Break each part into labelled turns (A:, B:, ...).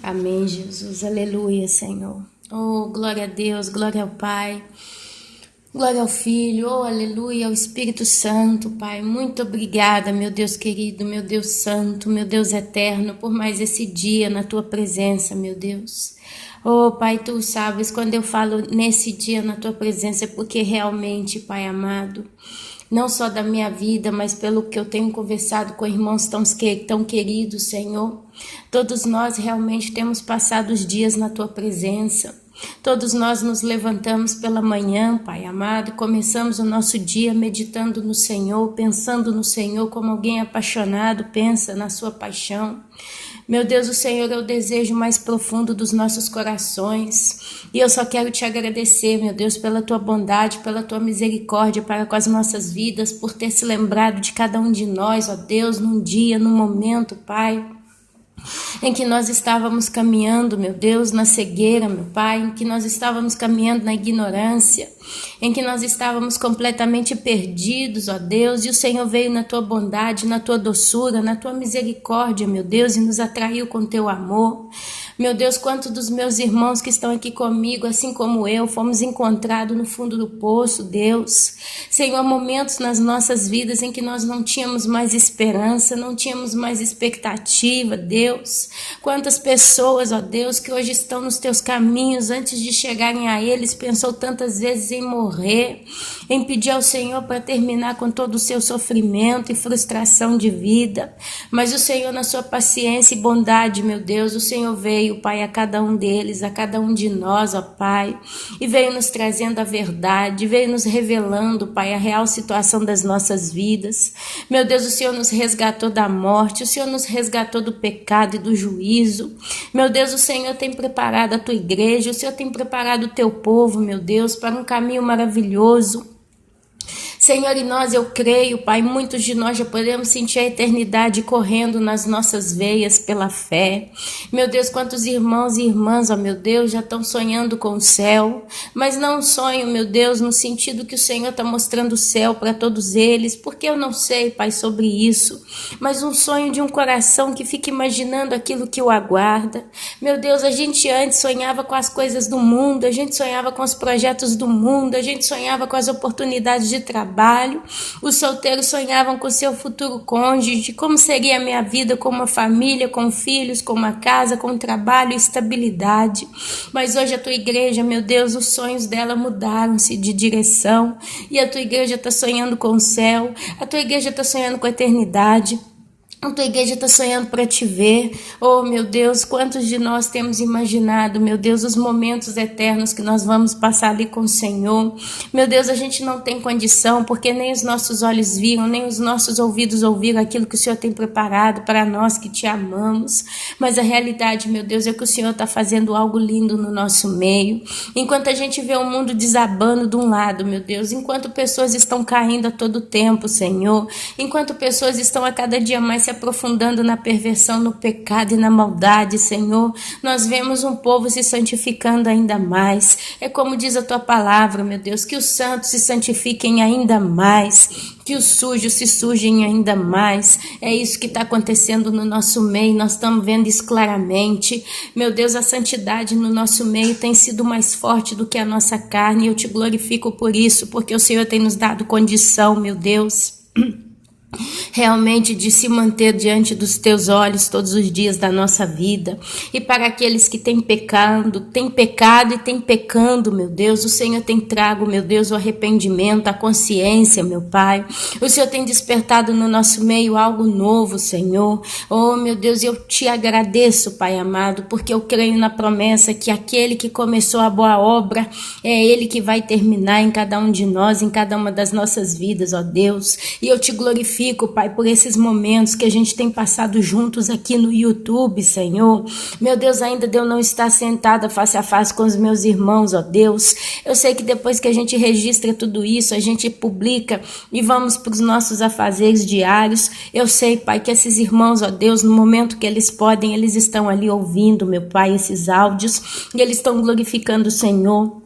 A: Amém, Jesus. Aleluia, Senhor. Oh, glória a Deus, glória ao Pai, glória ao Filho, oh, aleluia, ao Espírito Santo, Pai. Muito obrigada, meu Deus querido, meu Deus santo, meu Deus eterno, por mais esse dia na Tua presença, meu Deus. Oh, Pai, Tu sabes, quando eu falo nesse dia na Tua presença, é porque realmente, Pai amado, não só da minha vida, mas pelo que eu tenho conversado com irmãos tão queridos, Senhor. Todos nós realmente temos passado os dias na Tua presença. Todos nós nos levantamos pela manhã, Pai amado, começamos o nosso dia meditando no Senhor, pensando no Senhor como alguém apaixonado pensa na sua paixão. Meu Deus, o Senhor é o desejo mais profundo dos nossos corações. E eu só quero te agradecer, meu Deus, pela tua bondade, pela tua misericórdia para com as nossas vidas, por ter se lembrado de cada um de nós, ó Deus, num dia, num momento, Pai, em que nós estávamos caminhando, meu Deus, na cegueira, meu Pai, em que nós estávamos caminhando na ignorância, em que nós estávamos completamente perdidos, ó Deus, e o Senhor veio na Tua bondade, na Tua doçura, na Tua misericórdia, meu Deus, e nos atraiu com Teu amor. Meu Deus, quantos dos meus irmãos que estão aqui comigo, assim como eu, fomos encontrados no fundo do poço, Deus. Senhor, momentos nas nossas vidas em que nós não tínhamos mais esperança, não tínhamos mais expectativa, Deus. Quantas pessoas, ó Deus, que hoje estão nos Teus caminhos, antes de chegarem a eles, pensou tantas vezes em morrer, em pedir ao Senhor para terminar com todo o seu sofrimento e frustração de vida. Mas o Senhor, na sua paciência e bondade, meu Deus, o Senhor veio, Pai, a cada um deles, a cada um de nós, ó Pai, e veio nos trazendo a verdade, veio nos revelando, Pai, a real situação das nossas vidas. Meu Deus, o Senhor nos resgatou da morte, o Senhor nos resgatou do pecado e do juízo. Meu Deus, o Senhor tem preparado a Tua igreja, o Senhor tem preparado o Teu povo, meu Deus, para um caminho maravilhoso. Senhor, e nós, eu creio, Pai, muitos de nós já podemos sentir a eternidade correndo nas nossas veias pela fé. Meu Deus, quantos irmãos e irmãs, ó meu Deus, já estão sonhando com o céu, mas não um sonho, meu Deus, no sentido que o Senhor está mostrando o céu para todos eles, porque eu não sei, Pai, sobre isso, mas um sonho de um coração que fica imaginando aquilo que o aguarda. Meu Deus, a gente antes sonhava com as coisas do mundo, a gente sonhava com os projetos do mundo, a gente sonhava com as oportunidades de trabalho. Os solteiros sonhavam com seu futuro cônjuge, como seria a minha vida com uma família, com filhos, com uma casa, com trabalho e estabilidade. Mas hoje a Tua igreja, meu Deus, os sonhos dela mudaram-se de direção, e a Tua igreja está sonhando com o céu, a Tua igreja está sonhando com a eternidade. A Tua igreja está sonhando para Te ver. Oh, meu Deus, quantos de nós temos imaginado, meu Deus, os momentos eternos que nós vamos passar ali com o Senhor. Meu Deus, a gente não tem condição, porque nem os nossos olhos viram, nem os nossos ouvidos ouviram aquilo que o Senhor tem preparado para nós que Te amamos. Mas a realidade, meu Deus, é que o Senhor está fazendo algo lindo no nosso meio. Enquanto a gente vê o mundo desabando de um lado, meu Deus, enquanto pessoas estão caindo a todo tempo, Senhor, enquanto pessoas estão a cada dia mais se aprofundando na perversão, no pecado e na maldade, Senhor, nós vemos um povo se santificando ainda mais. É como diz a Tua palavra, meu Deus, que os santos se santifiquem ainda mais, que os sujos se sujem ainda mais. É isso que está acontecendo no nosso meio, nós estamos vendo isso claramente. Meu Deus, a santidade no nosso meio tem sido mais forte do que a nossa carne, e eu Te glorifico por isso, porque o Senhor tem nos dado condição, meu Deus, realmente de se manter diante dos Teus olhos todos os dias da nossa vida. E para aqueles que têm pecado e têm pecando, meu Deus, o Senhor tem trago, meu Deus, o arrependimento, a consciência, meu Pai. O Senhor tem despertado no nosso meio algo novo, Senhor. Oh, meu Deus, eu Te agradeço, Pai amado, porque eu creio na promessa que aquele que começou a boa obra é Ele que vai terminar em cada um de nós, em cada uma das nossas vidas, ó Deus. E eu Te glorifico, Pai, por esses momentos que a gente tem passado juntos aqui no YouTube, Senhor. Meu Deus, ainda de eu não estar sentada face a face com os meus irmãos, ó Deus. Eu sei que depois que a gente registra tudo isso, a gente publica e vamos para os nossos afazeres diários. Eu sei, Pai, que esses irmãos, ó Deus, no momento que eles podem, eles estão ali ouvindo, meu Pai, esses áudios, e eles estão glorificando o Senhor.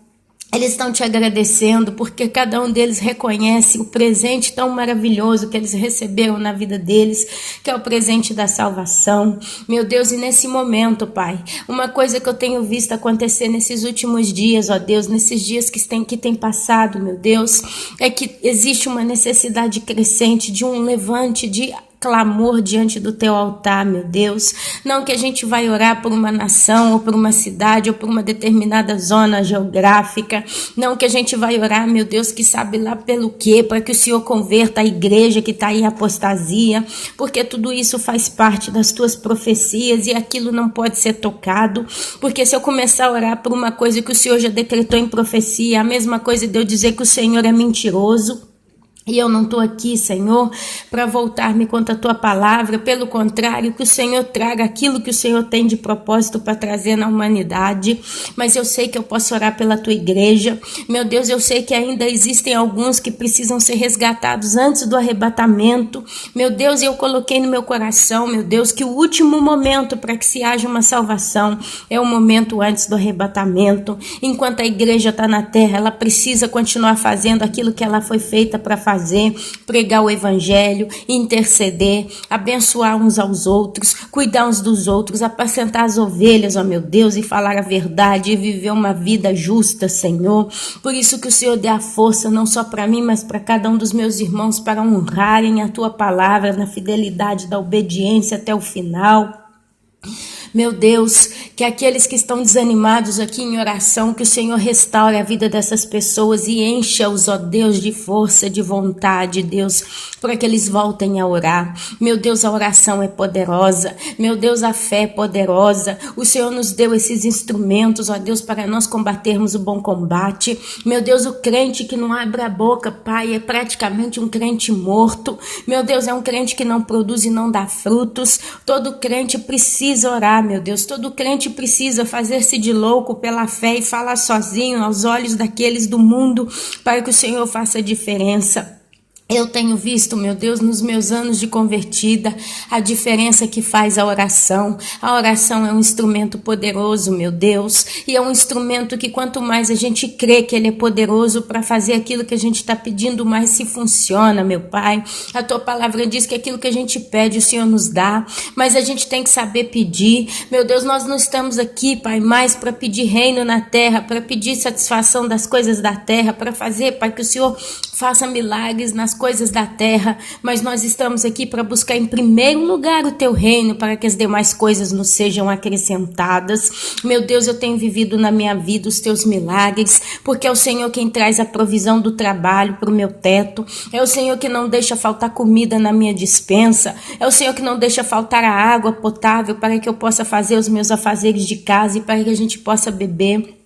A: Eles estão te agradecendo porque cada um deles reconhece o presente tão maravilhoso que eles receberam na vida deles, que é o presente da salvação. Meu Deus, e nesse momento, Pai, uma coisa que eu tenho visto acontecer nesses últimos dias, ó Deus, nesses dias que tem passado, meu Deus, é que existe uma necessidade crescente de um levante de clamor diante do teu altar, meu Deus. Não que a gente vai orar por uma nação, ou por uma cidade, ou por uma determinada zona geográfica. Não que a gente vai orar, meu Deus, que sabe lá pelo quê, para que o Senhor converta a igreja que está em apostasia, porque tudo isso faz parte das tuas profecias e aquilo não pode ser tocado, porque se eu começar a orar por uma coisa que o Senhor já decretou em profecia, a mesma coisa de eu dizer que o Senhor é mentiroso. E eu não estou aqui, Senhor, para voltar-me contra a tua palavra, pelo contrário, que o Senhor traga aquilo que o Senhor tem de propósito para trazer na humanidade, mas eu sei que eu posso orar pela tua igreja, meu Deus, eu sei que ainda existem alguns que precisam ser resgatados antes do arrebatamento, meu Deus, eu coloquei no meu coração, meu Deus, que o último momento para que se haja uma salvação é o momento antes do arrebatamento, enquanto a igreja está na terra, ela precisa continuar fazendo aquilo que ela foi feita para fazer, pregar o evangelho, interceder, abençoar uns aos outros, cuidar uns dos outros, apacentar as ovelhas, ó meu Deus, e falar a verdade e viver uma vida justa, Senhor. Por isso que o Senhor dê a força não só para mim, mas para cada um dos meus irmãos para honrarem a tua palavra na fidelidade da obediência até o final. Meu Deus, que aqueles que estão desanimados aqui em oração, que o Senhor restaure a vida dessas pessoas e encha-os, ó Deus, de força, de vontade, Deus, para que eles voltem a orar. Meu Deus, a oração é poderosa. Meu Deus, a fé é poderosa. O Senhor nos deu esses instrumentos, ó Deus, para nós combatermos o bom combate. Meu Deus, o crente que não abre a boca, Pai, é praticamente um crente morto. Meu Deus, é um crente que não produz e não dá frutos. Todo crente precisa orar, meu Deus, todo crente precisa fazer-se de louco pela fé e falar sozinho aos olhos daqueles do mundo para que o Senhor faça a diferença. Eu tenho visto, meu Deus, nos meus anos de convertida, a diferença que faz a oração. A oração é um instrumento poderoso, meu Deus, e é um instrumento que quanto mais a gente crê que ele é poderoso para fazer aquilo que a gente está pedindo, mais se funciona, meu Pai. A tua palavra diz que aquilo que a gente pede, o Senhor nos dá, mas a gente tem que saber pedir. Meu Deus, nós não estamos aqui, Pai, mais para pedir reino na terra, para pedir satisfação das coisas da terra, para fazer, Pai, que o Senhor faça milagres nas coisas da terra, mas nós estamos aqui para buscar em primeiro lugar o teu reino, para que as demais coisas nos sejam acrescentadas. Meu Deus, eu tenho vivido na minha vida os teus milagres, porque é o Senhor quem traz a provisão do trabalho para o meu teto, é o Senhor que não deixa faltar comida na minha despensa, é o Senhor que não deixa faltar a água potável para que eu possa fazer os meus afazeres de casa e para que a gente possa beber.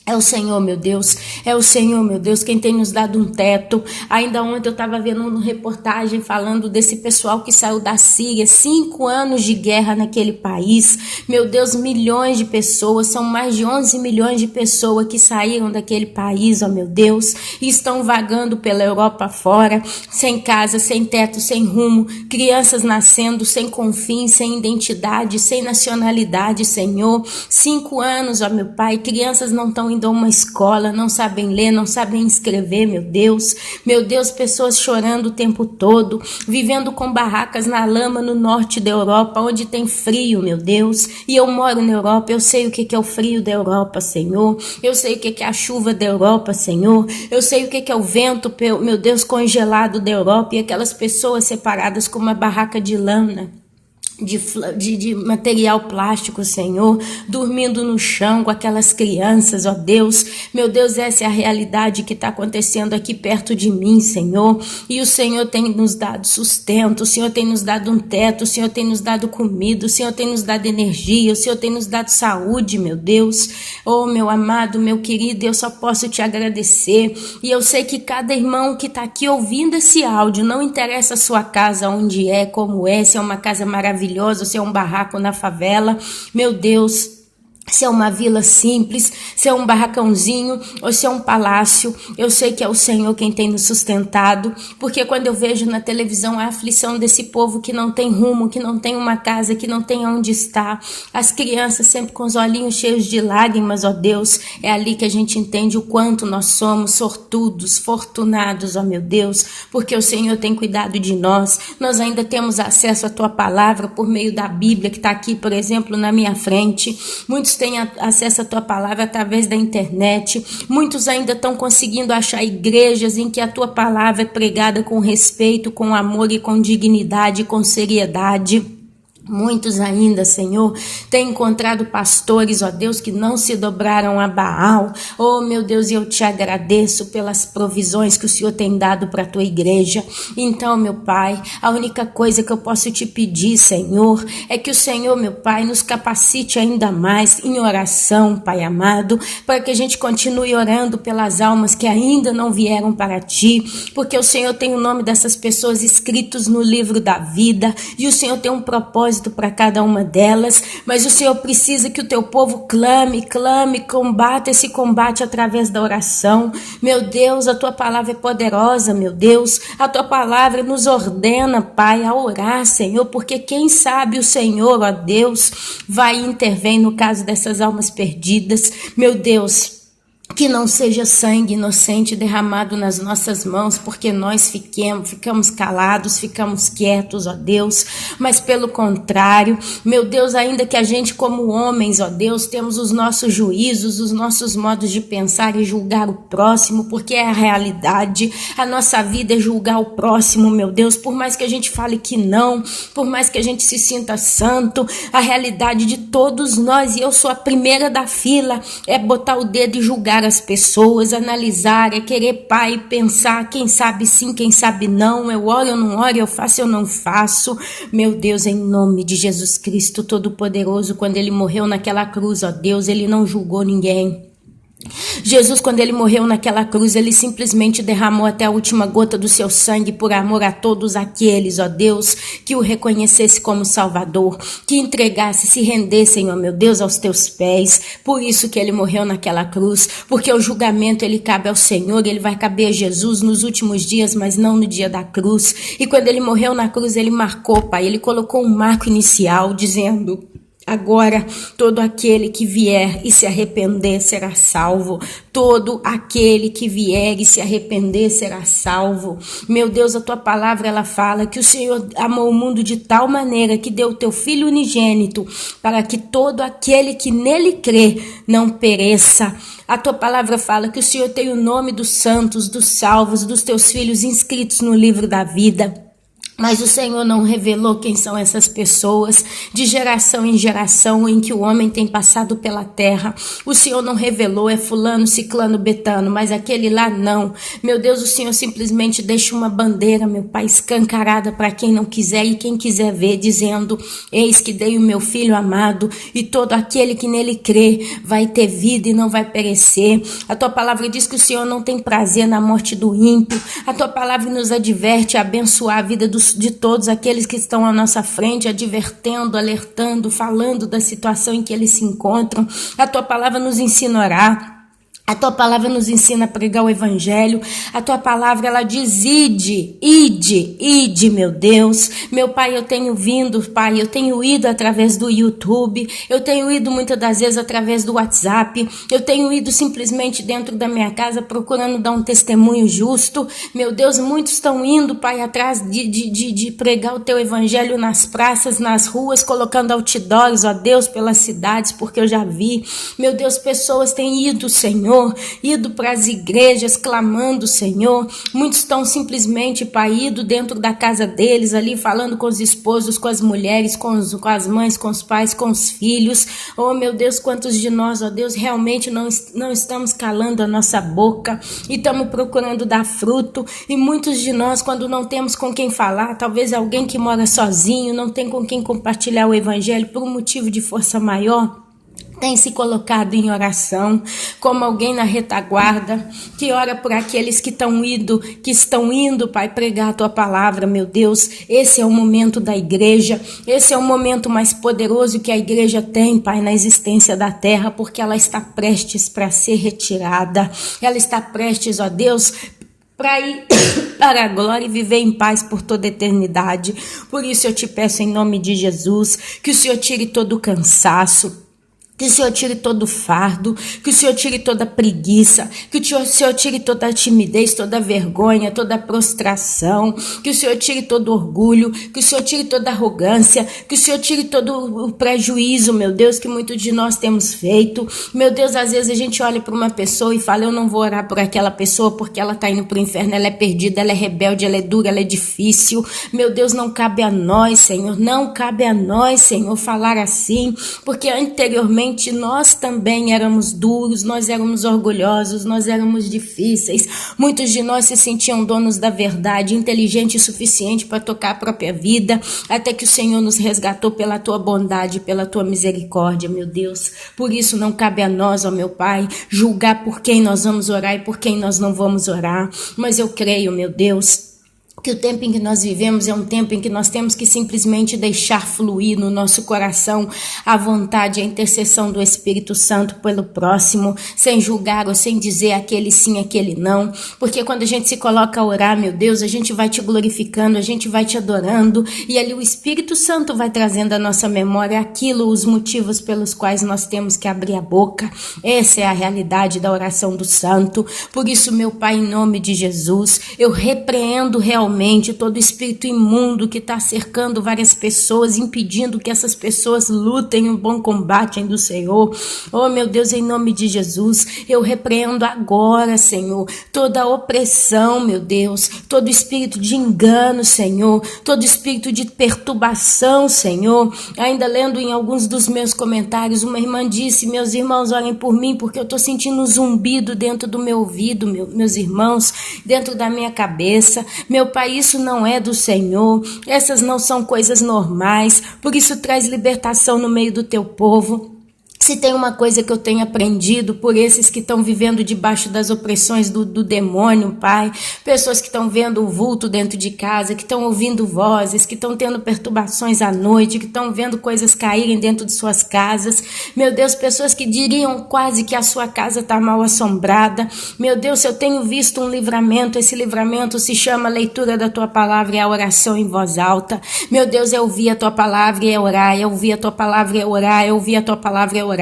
A: É o Senhor, meu Deus, é o Senhor, meu Deus, quem tem nos dado um teto. Ainda ontem eu estava vendo uma reportagem falando desse pessoal que saiu da Síria, 5 anos de guerra naquele país. Meu Deus, milhões de pessoas, são mais de 11 milhões de pessoas que saíram daquele país, ó meu Deus, e estão vagando pela Europa fora, sem casa, sem teto, sem rumo, crianças nascendo sem confins, sem identidade, sem nacionalidade, Senhor. 5 anos, ó meu Pai, crianças não estão indo a uma escola, não sabem ler, não sabem escrever, meu Deus, pessoas chorando o tempo todo, vivendo com barracas na lama no norte da Europa, onde tem frio, meu Deus, e eu moro na Europa, eu sei o que é o frio da Europa, Senhor, eu sei o que é a chuva da Europa, Senhor, eu sei o que é o vento, meu Deus, congelado da Europa, e aquelas pessoas separadas com uma barraca de lama, de material plástico, Senhor, dormindo no chão com aquelas crianças, ó Deus, meu Deus, essa é a realidade que está acontecendo aqui perto de mim, Senhor, e o Senhor tem nos dado sustento, o Senhor tem nos dado um teto, o Senhor tem nos dado comida, o Senhor tem nos dado energia, o Senhor tem nos dado saúde, meu Deus, oh meu amado, meu querido, eu só posso te agradecer, e eu sei que cada irmão que está aqui ouvindo esse áudio, não interessa a sua casa, onde é, como é, se é uma casa maravilhosa, se é um barraco na favela, meu Deus, se é uma vila simples, se é um barracãozinho ou se é um palácio, eu sei que é o Senhor quem tem nos sustentado, porque quando eu vejo na televisão a aflição desse povo que não tem rumo, que não tem uma casa, que não tem onde estar, as crianças sempre com os olhinhos cheios de lágrimas, ó Deus, é ali que a gente entende o quanto nós somos sortudos, fortunados, ó meu Deus, porque o Senhor tem cuidado de nós. Nós ainda temos acesso à Tua palavra por meio da Bíblia que está aqui, por exemplo, na minha frente. Muitos têm acesso à Tua palavra através da internet. Muitos ainda estão conseguindo achar igrejas em que a Tua palavra é pregada com respeito, com amor e com dignidade, com seriedade. Muitos ainda, Senhor, têm encontrado pastores, ó Deus, que não se dobraram a Baal. Oh, meu Deus, eu te agradeço pelas provisões que o Senhor tem dado para a tua igreja. Então, meu Pai, a única coisa que eu posso te pedir, Senhor, é que o Senhor, meu Pai, nos capacite ainda mais em oração, Pai amado, para que a gente continue orando pelas almas que ainda não vieram para ti, porque o Senhor tem o nome dessas pessoas escritos no livro da vida e o Senhor tem um propósito para cada uma delas, mas o Senhor precisa que o teu povo clame, combata esse combate através da oração. Meu Deus, a tua palavra é poderosa, meu Deus, a tua palavra nos ordena, Pai, a orar, Senhor, porque quem sabe o Senhor, ó Deus, vai intervir no caso dessas almas perdidas. Meu Deus, que não seja sangue inocente derramado nas nossas mãos, porque nós ficamos calados, ficamos quietos, ó Deus, mas pelo contrário, meu Deus, ainda que a gente como homens, ó Deus, temos os nossos juízos, os nossos modos de pensar e julgar o próximo, porque é a realidade, a nossa vida é julgar o próximo, meu Deus, por mais que a gente fale que não, por mais que a gente se sinta santo, a realidade de todos nós, e eu sou a primeira da fila, é botar o dedo e julgar as pessoas, analisar, é querer, Pai, pensar, quem sabe sim, quem sabe não, eu oro, eu não oro, eu faço, eu não faço. Meu Deus, em nome de Jesus Cristo Todo-Poderoso, quando ele morreu naquela cruz, ó Deus, ele não julgou ninguém. Jesus, quando ele morreu naquela cruz, ele simplesmente derramou até a última gota do seu sangue por amor a todos aqueles, ó Deus, que o reconhecesse como Salvador, que entregasse, se rendessem, ó meu Deus, aos teus pés. Por isso que ele morreu naquela cruz, porque o julgamento ele cabe ao Senhor, ele vai caber a Jesus nos últimos dias, mas não no dia da cruz. E quando ele morreu na cruz, ele marcou, Pai, ele colocou um marco inicial, dizendo: agora, todo aquele que vier e se arrepender será salvo. Todo aquele que vier e se arrepender será salvo. Meu Deus, a tua palavra, ela fala que o Senhor amou o mundo de tal maneira que deu o teu Filho unigênito para que todo aquele que nele crê não pereça. A tua palavra fala que o Senhor tem o nome dos santos, dos salvos, dos teus filhos inscritos no livro da vida. Mas o Senhor não revelou quem são essas pessoas, de geração em geração em que o homem tem passado pela terra. O Senhor não revelou, é fulano, ciclano, betano, mas aquele lá não. Meu Deus, o Senhor simplesmente deixa uma bandeira, meu Pai, escancarada para quem não quiser e quem quiser ver, dizendo: eis que dei o meu Filho amado, e todo aquele que nele crê vai ter vida e não vai perecer. A tua palavra diz que o Senhor não tem prazer na morte do ímpio. A tua palavra nos adverte a abençoar a vida de todos aqueles que estão à nossa frente, advertendo, alertando, falando da situação em que eles se encontram. A tua palavra nos ensina a orar. A tua palavra nos ensina a pregar o evangelho. A tua palavra, ela diz: ide, meu Deus. Meu Pai, eu tenho vindo, Pai, eu tenho ido através do YouTube, eu tenho ido muitas das vezes através do WhatsApp, eu tenho ido simplesmente dentro da minha casa procurando dar um testemunho justo. Meu Deus, muitos estão indo, Pai, atrás de pregar o teu evangelho nas praças, nas ruas, colocando outdoors, ó Deus, pelas cidades, porque eu já vi. Meu Deus, pessoas têm ido, Senhor, ido para as igrejas clamando, Senhor. Muitos estão simplesmente, Pai, ido dentro da casa deles, ali falando com os esposos, com as mulheres, com as mães, com os pais, com os filhos. Oh, meu Deus, quantos de nós, ó Deus, realmente não estamos calando a nossa boca e estamos procurando dar fruto. E muitos de nós, quando não temos com quem falar, talvez alguém que mora sozinho, não tem com quem compartilhar o evangelho por um motivo de força maior, tem se colocado em oração, como alguém na retaguarda, que ora por aqueles que estão indo, Pai, pregar a Tua palavra, meu Deus. Esse é o momento da igreja, esse é o momento mais poderoso que a igreja tem, Pai, na existência da terra, porque ela está prestes para ser retirada, ela está prestes, ó Deus, para ir para a glória e viver em paz por toda a eternidade. Por isso eu te peço em nome de Jesus, que o Senhor tire todo o cansaço, que o Senhor tire todo o fardo, que o Senhor tire toda a preguiça, que o Senhor tire toda a timidez, toda a vergonha, toda a prostração, que o Senhor tire todo o orgulho, que o Senhor tire toda a arrogância, que o Senhor tire todo o prejuízo, meu Deus, que muitos de nós temos feito. Meu Deus, às vezes a gente olha para uma pessoa e fala, eu não vou orar por aquela pessoa porque ela está indo para o inferno, ela é perdida, ela é rebelde, ela é dura, ela é difícil. Meu Deus, não cabe a nós, Senhor, não cabe a nós, Senhor, falar assim, porque anteriormente nós também éramos duros, nós éramos orgulhosos, nós éramos difíceis. Muitos de nós se sentiam donos da verdade, inteligentes o suficiente para tocar a própria vida, até que o Senhor nos resgatou pela Tua bondade, pela Tua misericórdia, meu Deus. Por isso não cabe a nós, ó meu Pai, julgar por quem nós vamos orar e por quem nós não vamos orar. Mas eu creio, meu Deus, que o tempo em que nós vivemos é um tempo em que nós temos que simplesmente deixar fluir no nosso coração a vontade, a intercessão do Espírito Santo pelo próximo, sem julgar ou sem dizer aquele sim, aquele não, porque quando a gente se coloca a orar, meu Deus, a gente vai te glorificando, a gente vai te adorando, e ali o Espírito Santo vai trazendo à nossa memória aquilo, os motivos pelos quais nós temos que abrir a boca. Essa é a realidade da oração do santo. Por isso, meu Pai, em nome de Jesus, eu repreendo realmente todo espírito imundo que está cercando várias pessoas, impedindo que essas pessoas lutem um bom combate do Senhor. Oh, meu Deus, em nome de Jesus, eu repreendo agora, Senhor, toda opressão, meu Deus, todo espírito de engano, Senhor, todo espírito de perturbação, Senhor. Ainda lendo em alguns dos meus comentários, uma irmã disse, meus irmãos, orem por mim, porque eu estou sentindo um zumbido dentro do meu ouvido, meus irmãos, dentro da minha cabeça. Meu Pai, isso não é do Senhor, essas não são coisas normais, por isso traz libertação no meio do teu povo. Se tem uma coisa que eu tenho aprendido por esses que estão vivendo debaixo das opressões do demônio, Pai, pessoas que estão vendo o vulto dentro de casa, que estão ouvindo vozes, que estão tendo perturbações à noite, que estão vendo coisas caírem dentro de suas casas, meu Deus, pessoas que diriam quase que a sua casa está mal assombrada. Meu Deus, eu tenho visto um livramento, esse livramento se chama leitura da Tua palavra e a oração em voz alta. Meu Deus, eu ouvi a Tua palavra e é orar, eu ouvi a Tua palavra e é orar, eu ouvi a Tua palavra e é orar.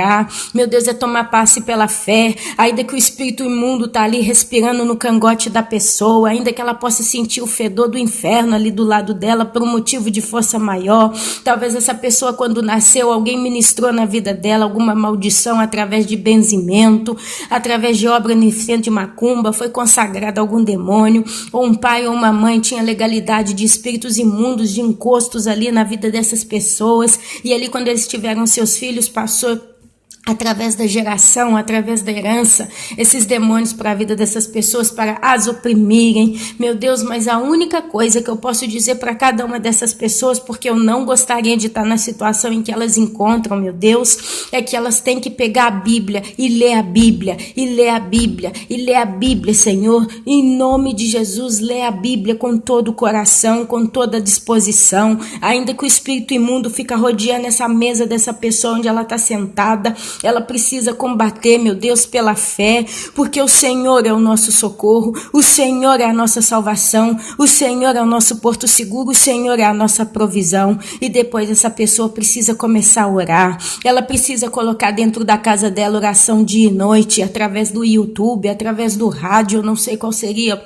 A: Meu Deus, é tomar passe pela fé, ainda que o espírito imundo está ali respirando no cangote da pessoa, ainda que ela possa sentir o fedor do inferno ali do lado dela por um motivo de força maior. Talvez essa pessoa, quando nasceu, alguém ministrou na vida dela alguma maldição através de benzimento, através de obra no centro de macumba, foi consagrada a algum demônio, ou um pai ou uma mãe tinha legalidade de espíritos imundos, de encostos ali na vida dessas pessoas, e ali quando eles tiveram seus filhos, passou através da geração, através da herança, esses demônios para a vida dessas pessoas, para as oprimirem. Meu Deus, mas a única coisa que eu posso dizer para cada uma dessas pessoas, porque eu não gostaria de estar na situação em que elas encontram, meu Deus, é que elas têm que pegar a Bíblia e ler a Bíblia, e ler a Bíblia, e ler a Bíblia, Senhor, em nome de Jesus, lê a Bíblia com todo o coração, com toda a disposição, ainda que o espírito imundo fica rodeando essa mesa dessa pessoa onde ela está sentada. Ela precisa combater, meu Deus, pela fé, porque o Senhor é o nosso socorro, o Senhor é a nossa salvação, o Senhor é o nosso porto seguro, o Senhor é a nossa provisão. E depois essa pessoa precisa começar a orar, ela precisa colocar dentro da casa dela oração dia e noite, através do YouTube, através do rádio, eu não sei qual seria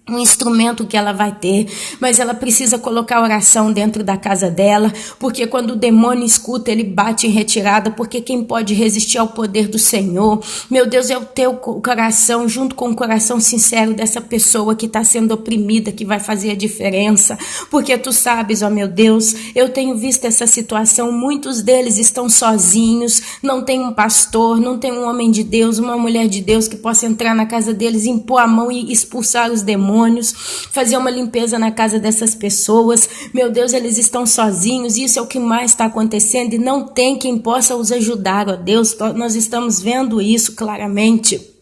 A: um instrumento que ela vai ter, mas ela precisa colocar oração dentro da casa dela, porque quando o demônio escuta, ele bate em retirada, porque quem pode resistir ao poder do Senhor? Meu Deus, é o teu coração, junto com o coração sincero dessa pessoa que está sendo oprimida, que vai fazer a diferença, porque tu sabes, ó meu Deus, eu tenho visto essa situação, muitos deles estão sozinhos, não tem um pastor, não tem um homem de Deus, uma mulher de Deus que possa entrar na casa deles, impor a mão e expulsar os demônios. demônios, fazer uma limpeza na casa dessas pessoas. Meu Deus, eles estão sozinhos, isso é o que mais está acontecendo e não tem quem possa os ajudar, ó Deus, nós estamos vendo isso claramente.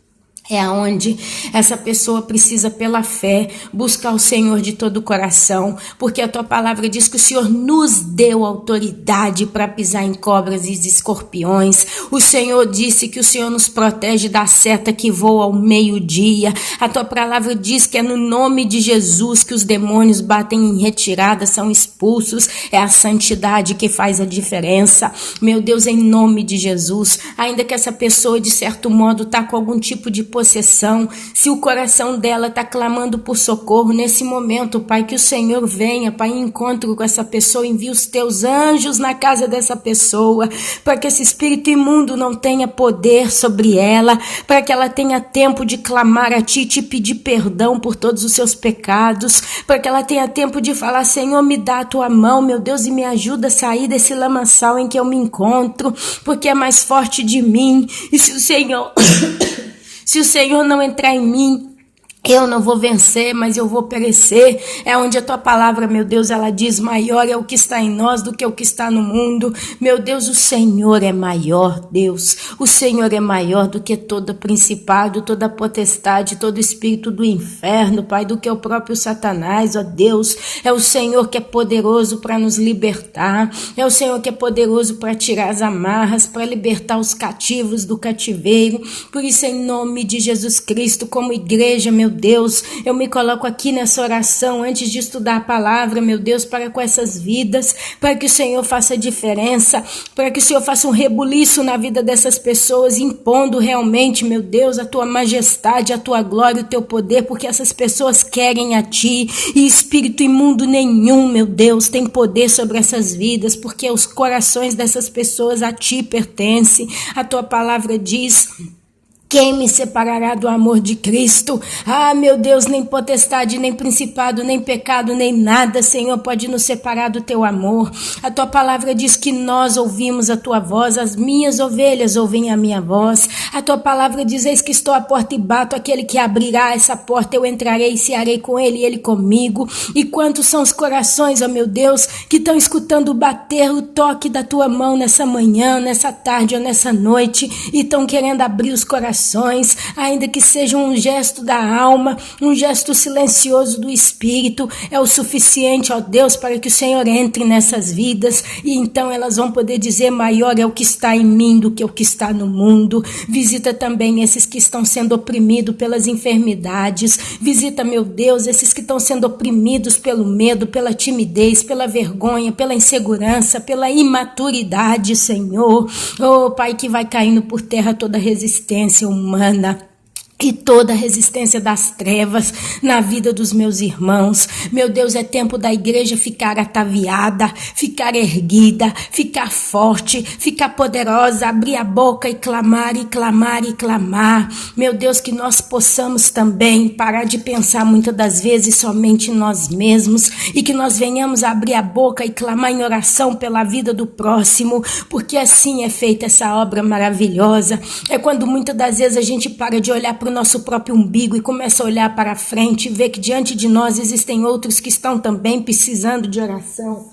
A: É aonde essa pessoa precisa, pela fé, buscar o Senhor de todo o coração, porque a tua palavra diz que o Senhor nos deu autoridade para pisar em cobras e escorpiões. O Senhor disse que o Senhor nos protege da seta que voa ao meio-dia. A tua palavra diz que é no nome de Jesus que os demônios batem em retirada, são expulsos. É a santidade que faz a diferença. Meu Deus, em nome de Jesus, ainda que essa pessoa, de certo modo, está com algum tipo de possessão, se o coração dela está clamando por socorro nesse momento, Pai, que o Senhor venha, Pai, em encontro com essa pessoa, envia os teus anjos na casa dessa pessoa, para que esse espírito imundo não tenha poder sobre ela, para que ela tenha tempo de clamar a Ti, te pedir perdão por todos os seus pecados, para que ela tenha tempo de falar, Senhor, me dá a Tua mão, meu Deus, e me ajuda a sair desse lamaçal em que eu me encontro, porque é mais forte de mim, e se o Senhor... Se o Senhor não entrar em mim, eu não vou vencer, mas eu vou perecer. É onde a tua palavra, meu Deus, ela diz, maior é o que está em nós do que o que está no mundo. Meu Deus, o Senhor é maior, Deus. O Senhor é maior do que todo principado, toda potestade, todo espírito do inferno, Pai, do que o próprio Satanás, ó Deus. É o Senhor que é poderoso para nos libertar. É o Senhor que é poderoso para tirar as amarras, para libertar os cativos do cativeiro. Por isso, em nome de Jesus Cristo, como igreja, meu Deus, eu me coloco aqui nessa oração antes de estudar a palavra, meu Deus, para com essas vidas, para que o Senhor faça diferença, para que o Senhor faça um rebuliço na vida dessas pessoas, impondo realmente, meu Deus, a tua majestade, a tua glória, o teu poder, porque essas pessoas querem a ti e espírito imundo nenhum, meu Deus, tem poder sobre essas vidas, porque os corações dessas pessoas a ti pertencem. A tua palavra diz... Quem me separará do amor de Cristo? Ah, meu Deus, nem potestade, nem principado, nem pecado, nem nada, Senhor, pode nos separar do teu amor. A tua palavra diz que nós ouvimos a tua voz, as minhas ovelhas ouvem a minha voz. A tua palavra diz, eis que estou à porta e bato, aquele que abrirá essa porta, eu entrarei e cearei com ele e ele comigo. E quantos são os corações, ó meu Deus, que estão escutando bater o toque da tua mão nessa manhã, nessa tarde ou nessa noite, e estão querendo abrir os corações, ainda que seja um gesto da alma, um gesto silencioso do Espírito, é o suficiente, ó Deus, para que o Senhor entre nessas vidas, e então elas vão poder dizer, maior é o que está em mim do que o que está no mundo. Visita também esses que estão sendo oprimidos pelas enfermidades, visita, meu Deus, esses que estão sendo oprimidos pelo medo, pela timidez, pela vergonha, pela insegurança, pela imaturidade, Senhor. Oh, Pai, que vai caindo por terra toda resistência humana e toda a resistência das trevas na vida dos meus irmãos. Meu Deus, é tempo da igreja ficar ataviada, ficar erguida, ficar forte, ficar poderosa, abrir a boca e clamar, e clamar, e clamar. Meu Deus, que nós possamos também parar de pensar muitas das vezes somente em nós mesmos e que nós venhamos abrir a boca e clamar em oração pela vida do próximo, porque assim é feita essa obra maravilhosa. É quando muitas das vezes a gente para de olhar para o nosso próprio umbigo e começa a olhar para frente e ver que diante de nós existem outros que estão também precisando de oração,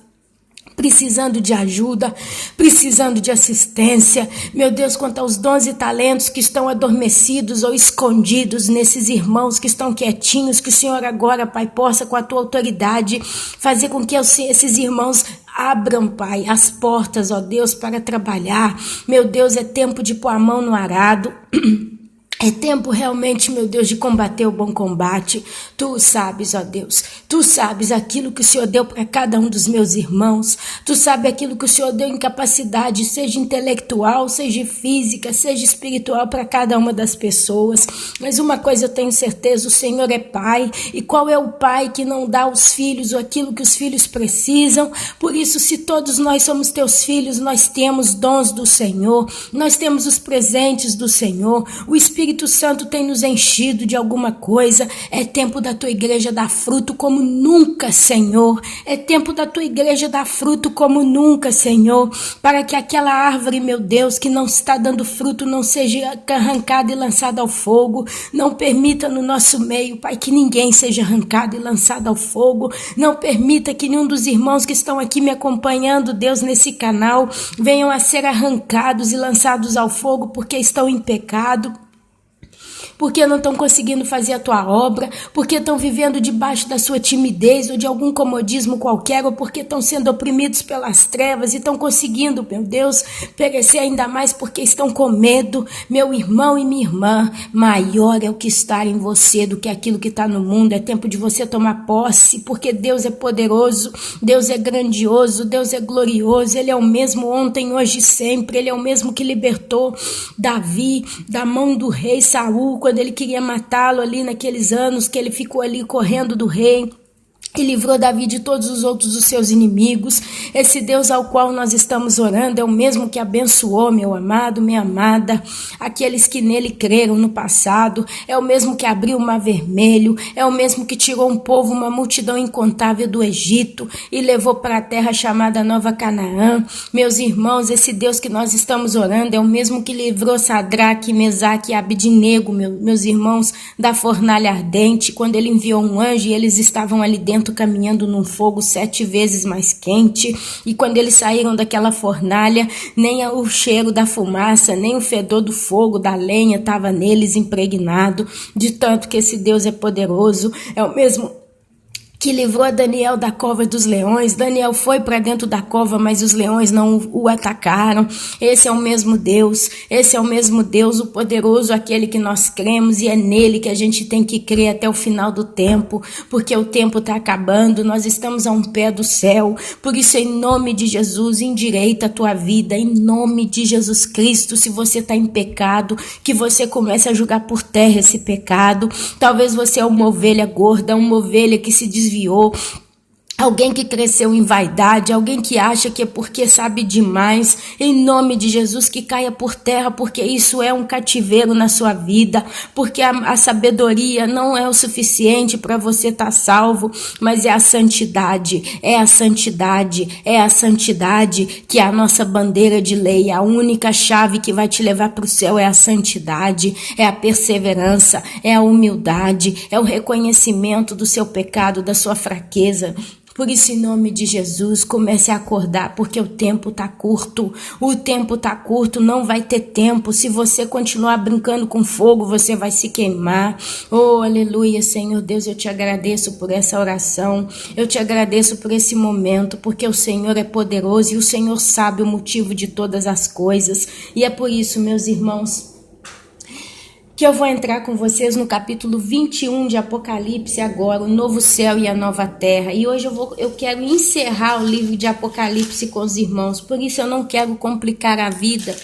A: precisando de ajuda, precisando de assistência. Meu Deus, quanto aos dons e talentos que estão adormecidos ou escondidos nesses irmãos que estão quietinhos, que o Senhor agora, Pai, possa com a tua autoridade fazer com que esses irmãos abram, Pai, as portas, ó Deus, para trabalhar. Meu Deus, é tempo de pôr a mão no arado. É tempo realmente, meu Deus, de combater o bom combate. Tu sabes, ó Deus, tu sabes aquilo que o Senhor deu para cada um dos meus irmãos. Tu sabes aquilo que o Senhor deu em capacidade, seja intelectual, seja física, seja espiritual para cada uma das pessoas. Mas uma coisa eu tenho certeza, o Senhor é Pai. E qual é o Pai que não dá aos filhos aquilo que os filhos precisam? Por isso, se todos nós somos teus filhos, nós temos dons do Senhor, nós temos os presentes do Senhor. O Espírito Espírito Santo tem nos enchido de alguma coisa. É tempo da tua igreja dar fruto como nunca, Senhor. É tempo da tua igreja dar fruto como nunca, Senhor, para que aquela árvore, meu Deus, que não está dando fruto, não seja arrancada e lançada ao fogo. Não permita no nosso meio, Pai, que ninguém seja arrancado e lançado ao fogo. Não permita que nenhum dos irmãos que estão aqui me acompanhando, Deus, nesse canal, venham a ser arrancados e lançados ao fogo porque estão em pecado, porque não estão conseguindo fazer a tua obra, porque estão vivendo debaixo da sua timidez ou de algum comodismo qualquer, ou porque estão sendo oprimidos pelas trevas e estão conseguindo, meu Deus, perecer ainda mais porque estão com medo. Meu irmão e minha irmã, maior é o que está em você do que aquilo que está no mundo. É tempo de você tomar posse, porque Deus é poderoso, Deus é grandioso, Deus é glorioso. Ele é o mesmo ontem, hoje e sempre. Ele é o mesmo que libertou Davi da mão do rei Saul, quando ele queria matá-lo ali naqueles anos que ele ficou ali correndo do rei. E livrou Davi de todos os outros dos seus inimigos. Esse Deus ao qual nós estamos orando é o mesmo que abençoou, meu amado, minha amada, aqueles que nele creram no passado. É o mesmo que abriu o mar vermelho. É o mesmo que tirou um povo, uma multidão incontável do Egito e levou para a terra chamada Nova Canaã. Meus irmãos, esse Deus que nós estamos orando é o mesmo que livrou Sadraque, Mesaque e Abednego, meus irmãos, da fornalha ardente, quando ele enviou um anjo e eles estavam ali dentro caminhando num fogo 7 vezes mais quente, e quando eles saíram daquela fornalha, nem o cheiro da fumaça, nem o fedor do fogo, da lenha estava neles impregnado, de tanto que esse Deus é poderoso. É o mesmo que livrou a Daniel da cova dos leões. Daniel foi para dentro da cova, mas os leões não o atacaram. Esse é o mesmo Deus, esse é o mesmo Deus, o poderoso, aquele que nós cremos, e é nele que a gente tem que crer até o final do tempo, porque o tempo está acabando, nós estamos a um pé do céu. Por isso, em nome de Jesus, endireita a tua vida, em nome de Jesus Cristo. Se você está em pecado, que você comece a jogar por terra esse pecado. Talvez você é uma ovelha gorda, uma ovelha que se desviou, alguém que cresceu em vaidade, alguém que acha que é porque sabe demais. Em nome de Jesus, que caia por terra, porque isso é um cativeiro na sua vida, porque a sabedoria não é o suficiente para você estar salvo, mas é a santidade, é a santidade, é a santidade que é a nossa bandeira de lei. A única chave que vai te levar para o céu é a santidade, é a perseverança, é a humildade, é o reconhecimento do seu pecado, da sua fraqueza. Por isso, em nome de Jesus, comece a acordar, porque o tempo está curto. O tempo está curto, não vai ter tempo. Se você continuar brincando com fogo, você vai se queimar. Oh, aleluia, Senhor Deus, eu te agradeço por essa oração. Eu te agradeço por esse momento, porque o Senhor é poderoso e o Senhor sabe o motivo de todas as coisas. E é por isso, meus irmãos, que eu vou entrar com vocês no capítulo 21 de Apocalipse agora, o novo céu e a nova terra. E hoje eu quero encerrar o livro de Apocalipse com os irmãos, por isso eu não quero complicar a vida.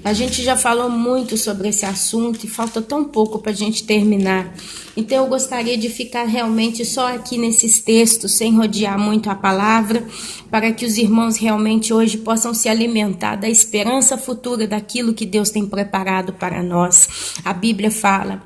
A: A gente já falou muito sobre esse assunto e falta tão pouco para a gente terminar. Então eu gostaria de ficar realmente só aqui nesses textos, sem rodear muito a palavra, para que os irmãos realmente hoje possam se alimentar da esperança futura daquilo que Deus tem preparado para nós. A Bíblia fala: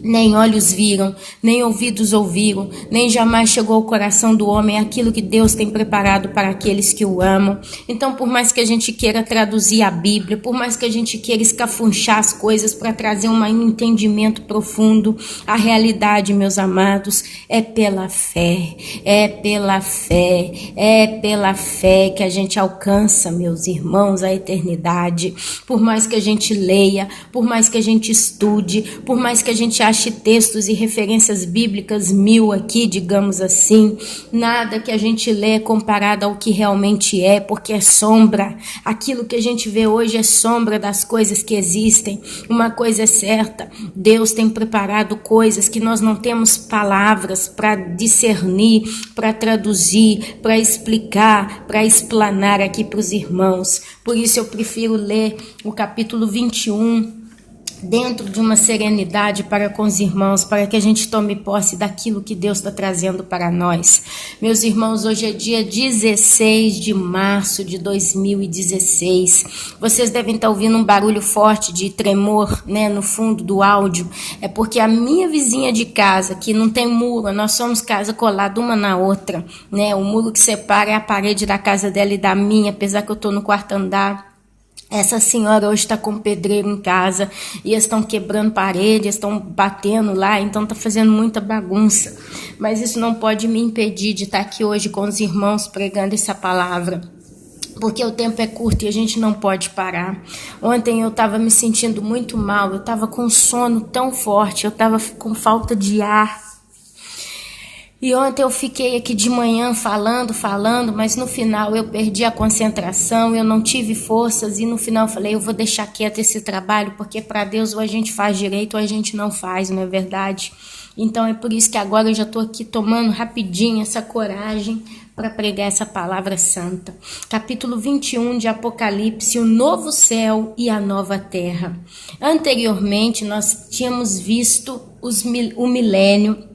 A: nem olhos viram, nem ouvidos ouviram, nem jamais chegou ao coração do homem aquilo que Deus tem preparado para aqueles que o amam. Então, por mais que a gente queira traduzir a Bíblia, por mais que a gente queira escafunchar as coisas para trazer um entendimento profundo, a realidade, meus amados, é pela fé, é pela fé, é pela fé que a gente alcança, meus irmãos, a eternidade. Por mais que a gente leia, por mais que a gente estude, por mais que a gente ache textos e referências bíblicas 1000 aqui, digamos assim, nada que a gente lê é comparado ao que realmente é, porque é sombra. Aquilo que a gente vê hoje é sombra das coisas que existem. Uma coisa é certa: Deus tem preparado coisas que nós não temos palavras para discernir, para traduzir, para explicar, para explanar aqui para os irmãos. Por isso eu prefiro ler o capítulo 21 dentro de uma serenidade para com os irmãos, para que a gente tome posse daquilo que Deus está trazendo para nós. Meus irmãos, hoje é dia 16 de março de 2016. Vocês devem estar ouvindo um barulho forte de tremor, né, no fundo do áudio. É porque a minha vizinha de casa, que não tem muro, nós somos casa colada uma na outra, né? O muro que separa é a parede da casa dela e da minha, apesar que eu estou no quarto andar. Essa senhora hoje está com um pedreiro em casa e eles estão quebrando paredes, estão batendo lá, então está fazendo muita bagunça. Mas isso não pode me impedir de estar aqui hoje com os irmãos pregando essa palavra, porque o tempo é curto e a gente não pode parar. Ontem eu estava me sentindo muito mal, eu estava com um sono tão forte, eu estava com falta de ar. E ontem eu fiquei aqui de manhã falando, mas no final eu perdi a concentração, eu não tive forças e no final eu falei, eu vou deixar quieto esse trabalho, porque para Deus ou a gente faz direito ou a gente não faz, não é verdade? Então é por isso que agora eu já estou aqui tomando rapidinho essa coragem para pregar essa palavra santa. Capítulo 21 de Apocalipse, o novo céu e a nova terra. Anteriormente nós tínhamos visto o milênio,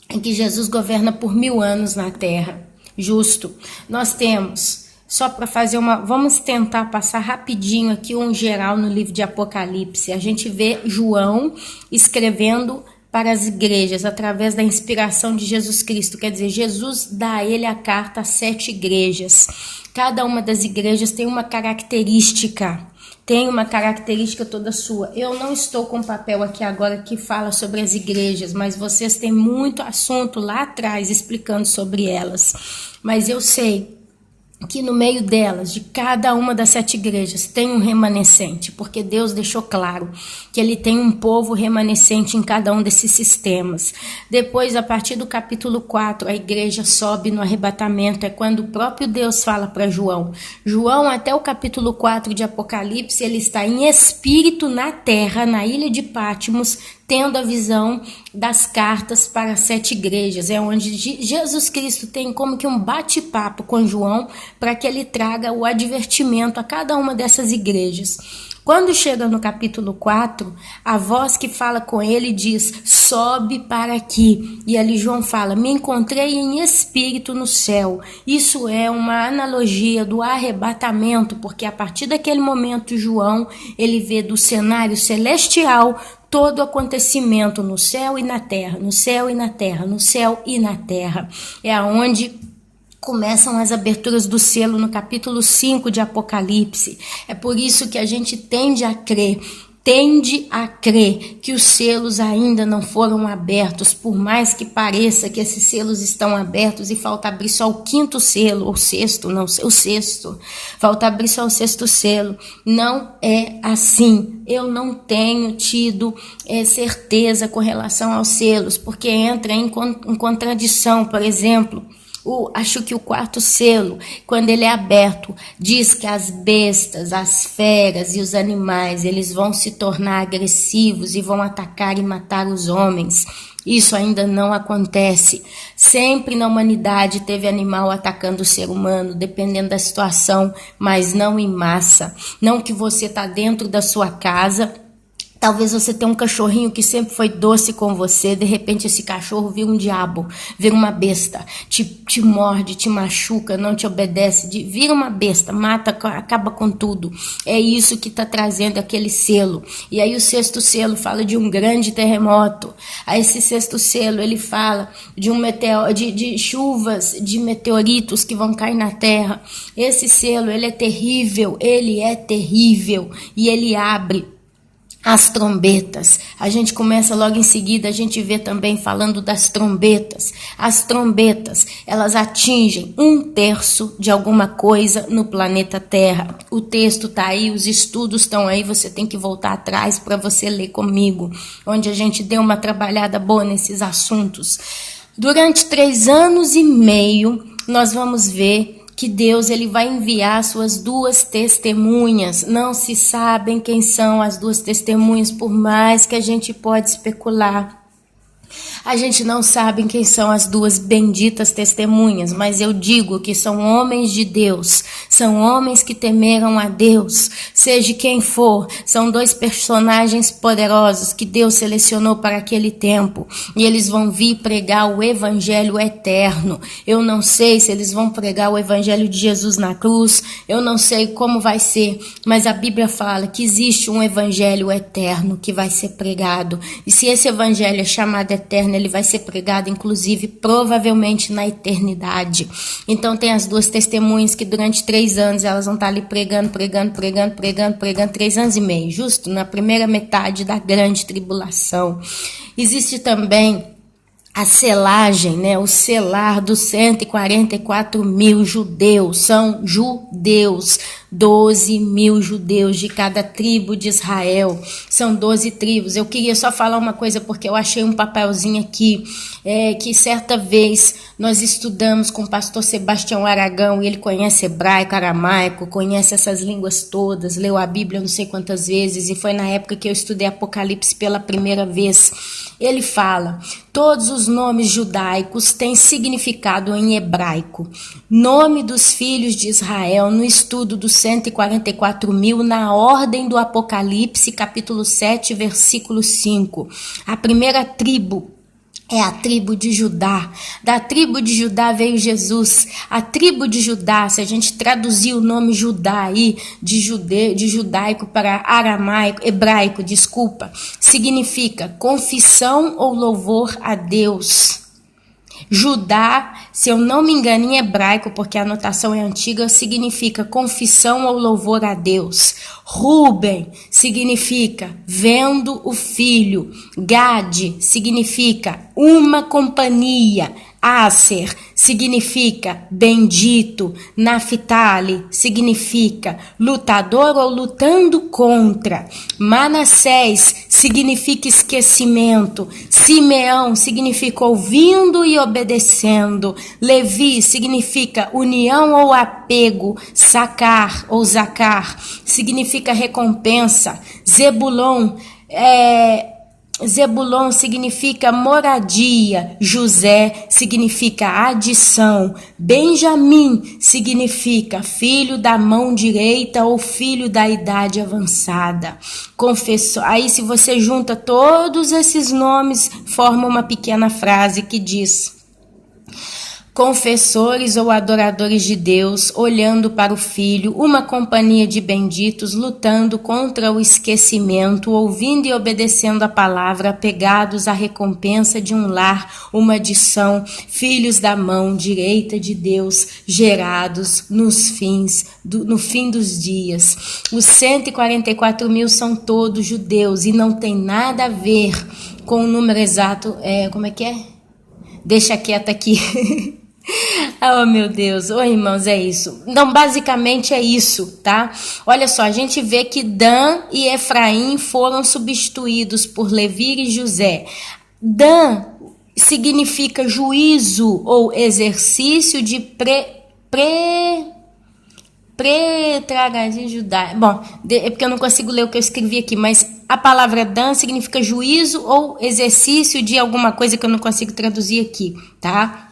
A: em que Jesus governa por 1000 anos na terra, justo. Nós temos, só para fazer vamos tentar passar rapidinho aqui um geral no livro de Apocalipse. A gente vê João escrevendo para as igrejas, através da inspiração de Jesus Cristo, quer dizer, Jesus dá a ele a carta a 7 igrejas. Cada uma das igrejas tem uma característica toda sua. Eu não estou com papel aqui agora que fala sobre as igrejas, mas vocês têm muito assunto lá atrás explicando sobre elas. Mas eu sei que no meio delas, de cada uma das 7 igrejas, tem um remanescente, porque Deus deixou claro que ele tem um povo remanescente em cada um desses sistemas. Depois, a partir do capítulo 4, a igreja sobe no arrebatamento, é quando o próprio Deus fala para João. João, até o capítulo 4 de Apocalipse, ele está em espírito na terra, na ilha de Patmos, tendo a visão das cartas para as 7 igrejas. É onde Jesus Cristo tem como que um bate-papo com João para que ele traga o advertimento a cada uma dessas igrejas. Quando chega no capítulo 4, a voz que fala com ele diz, sobe para aqui. E ali João fala, me encontrei em espírito no céu. Isso é uma analogia do arrebatamento, porque a partir daquele momento João, ele vê do cenário celestial todo acontecimento no céu e na terra, no céu e na terra, no céu e na terra. É aonde começam as aberturas do selo no capítulo 5 de Apocalipse. É por isso que a gente tende a crer que os selos ainda não foram abertos, por mais que pareça que esses selos estão abertos e falta abrir só o 5º selo, ou o sexto, falta abrir só o 6º selo. Não é assim. Eu não tenho tido certeza com relação aos selos, porque entra em contradição, por exemplo. Acho que o 4º selo, quando ele é aberto, diz que as bestas, as feras e os animais, eles vão se tornar agressivos e vão atacar e matar os homens. Isso ainda não acontece. Sempre na humanidade teve animal atacando o ser humano, dependendo da situação, mas não em massa. Não que você está dentro da sua casa. Talvez você tenha um cachorrinho que sempre foi doce com você, de repente esse cachorro vira um diabo, vira uma besta, te morde, te machuca, não te obedece, vira uma besta, mata, acaba com tudo. É isso que está trazendo aquele selo. E aí o 6º selo fala de um grande terremoto. Aí esse 6º selo ele fala de de chuvas, de meteoritos que vão cair na terra. Esse selo ele é terrível e ele abre as trombetas. A gente começa logo em seguida, a gente vê também falando das trombetas. As trombetas, elas atingem 1/3 de alguma coisa no planeta Terra. O texto está aí, os estudos estão aí, você tem que voltar atrás para você ler comigo, onde a gente deu uma trabalhada boa nesses assuntos. Durante 3 anos e meio, nós vamos ver que Deus ele vai enviar suas 2 testemunhas. Não se sabem quem são as 2 testemunhas, por mais que a gente pode especular. A gente não sabe quem são as duas benditas testemunhas, mas eu digo que são homens de Deus, são homens que temeram a Deus, seja quem for, são dois personagens poderosos que Deus selecionou para aquele tempo, e eles vão vir pregar o evangelho eterno. Eu não sei se eles vão pregar o evangelho de Jesus na cruz, eu não sei como vai ser, mas a Bíblia fala que existe um evangelho eterno que vai ser pregado, e se esse evangelho é chamado eterno, ele vai ser pregado, inclusive, provavelmente na eternidade. Então tem as duas testemunhas que durante 3 anos elas vão estar ali pregando 3 anos e meio, justo na primeira metade da grande tribulação. Existe também a selagem, né? O selar dos 144 mil judeus, são judeus, 12 mil judeus de cada tribo de Israel, são 12 tribos. Eu queria só falar uma coisa, porque eu achei um papelzinho aqui, que certa vez nós estudamos com o pastor Sebastião Aragão, e ele conhece hebraico, aramaico, conhece essas línguas todas, leu a Bíblia não sei quantas vezes, e foi na época que eu estudei Apocalipse pela primeira vez. Ele fala: todos os nomes judaicos têm significado em hebraico. Nome dos filhos de Israel, no estudo dos 144 mil, na ordem do Apocalipse, capítulo 7, versículo 5. A primeira tribo é a tribo de Judá. Da tribo de Judá veio Jesus. A tribo de Judá, se a gente traduzir o nome Judá aí, de judaico para hebraico, significa confissão ou louvor a Deus. Judá, se eu não me engano em hebraico, porque a anotação é antiga, significa confissão ou louvor a Deus. Ruben significa vendo o filho. Gade significa uma companhia. Aser significa bendito. Naphtali significa lutador ou lutando contra. Manassés significa esquecimento. Simeão significa ouvindo e obedecendo. Levi significa união ou apego. Sacar ou Zacar significa recompensa. Zebulon significa moradia, José significa adição, Benjamim significa filho da mão direita ou filho da idade avançada. Confessor, aí se você junta todos esses nomes, forma uma pequena frase que diz: confessores ou adoradores de Deus, olhando para o Filho, uma companhia de benditos, lutando contra o esquecimento, ouvindo e obedecendo a palavra, apegados à recompensa de um lar, uma adição, filhos da mão direita de Deus, gerados no fim dos dias. Os 144 mil são todos judeus e não tem nada a ver com o número exato. Como é que é? Deixa quieto aqui. Oh, meu Deus. Oi, irmãos, é isso. Então, basicamente é isso, tá? Olha só, a gente vê que Dan e Efraim foram substituídos por Levi e José. Dan significa juízo ou exercício de Bom, é porque eu não consigo ler o que eu escrevi aqui, mas a palavra Dan significa juízo ou exercício de alguma coisa que eu não consigo traduzir aqui, tá?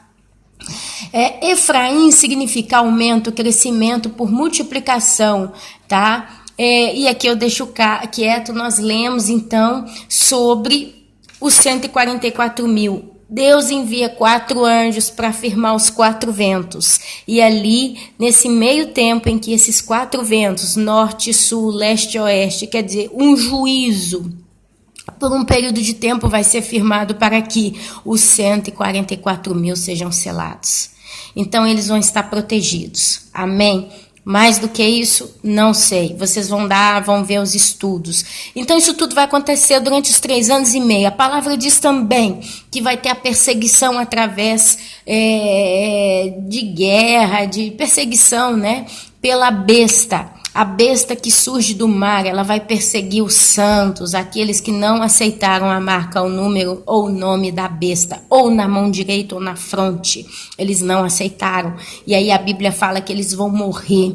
A: Efraim significa aumento, crescimento por multiplicação, tá? E aqui eu deixo quieto, nós lemos então sobre os 144 mil. Deus envia 4 anjos para firmar os 4 ventos. E ali, nesse meio tempo em que esses 4 ventos, norte, sul, leste e oeste, quer dizer, um juízo, por um período de tempo vai ser firmado para que os 144 mil sejam selados. Então, eles vão estar protegidos. Amém? Mais do que isso, não sei. Vocês vão ver os estudos. Então, isso tudo vai acontecer durante os 3 anos e meio. A palavra diz também que vai ter a perseguição através de guerra, de perseguição, né? Pela besta. A besta que surge do mar, ela vai perseguir os santos, aqueles que não aceitaram a marca, o número ou o nome da besta, ou na mão direita ou na fronte. Eles não aceitaram. E aí a Bíblia fala que eles vão morrer.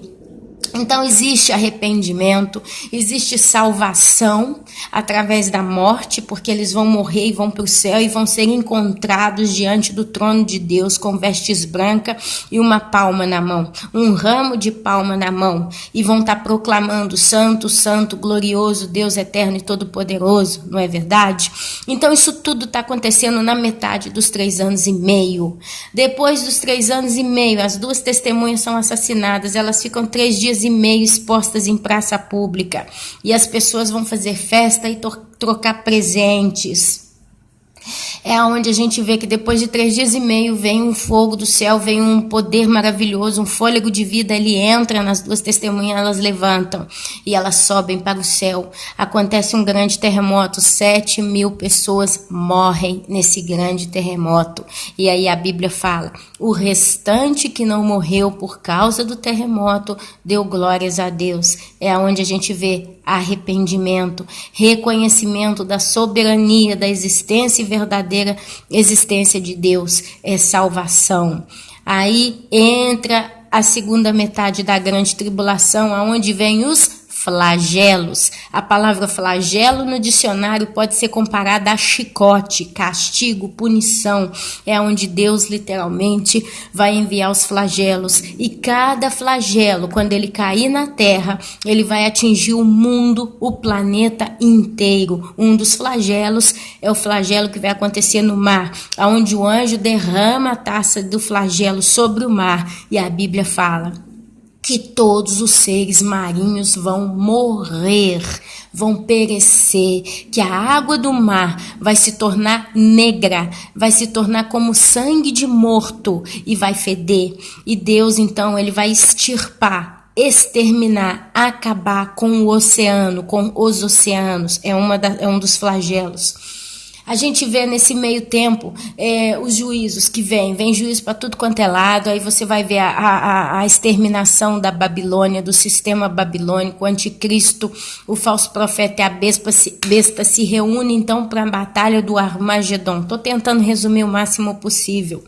A: Então existe arrependimento, existe salvação através da morte, porque eles vão morrer e vão para o céu e vão ser encontrados diante do trono de Deus com vestes brancas e uma palma na mão, um ramo de palma na mão, e vão estar proclamando: Santo, Santo, glorioso, Deus eterno e todo-poderoso, não é verdade? Então isso tudo está acontecendo na metade dos 3 anos e meio. Depois dos 3 anos e meio, as 2 testemunhas são assassinadas, elas ficam 3 dias e meio expostas em praça pública, e as pessoas vão fazer festa e trocar presentes. É onde a gente vê que depois de 3 dias e meio vem um fogo do céu, vem um poder maravilhoso, um fôlego de vida, ele entra nas 2 testemunhas, elas levantam e elas sobem para o céu. Acontece um grande terremoto, 7.000 pessoas morrem nesse grande terremoto. E aí a Bíblia fala: o restante que não morreu por causa do terremoto deu glórias a Deus. É onde a gente vê arrependimento, reconhecimento da soberania, da existência e verdadeira existência de Deus, é salvação. Aí entra a segunda metade da grande tribulação, aonde vem os flagelos. A palavra flagelo no dicionário pode ser comparada a chicote, castigo, punição. É onde Deus literalmente vai enviar os flagelos. E cada flagelo, quando ele cair na terra, ele vai atingir o mundo, o planeta inteiro. Um dos flagelos é o flagelo que vai acontecer no mar, onde o anjo derrama a taça do flagelo sobre o mar. E a Bíblia fala que todos os seres marinhos vão morrer, vão perecer, que a água do mar vai se tornar negra, vai se tornar como sangue de morto e vai feder. E Deus, então, ele vai extirpar, exterminar, acabar com o oceano, com os oceanos. É um dos flagelos. A gente vê nesse meio tempo os juízos que vem juízo para tudo quanto é lado. Aí você vai ver a exterminação da Babilônia, do sistema babilônico, o anticristo, o falso profeta e a besta se reúnem então para a batalha do Armagedon. Estou tentando resumir o máximo possível.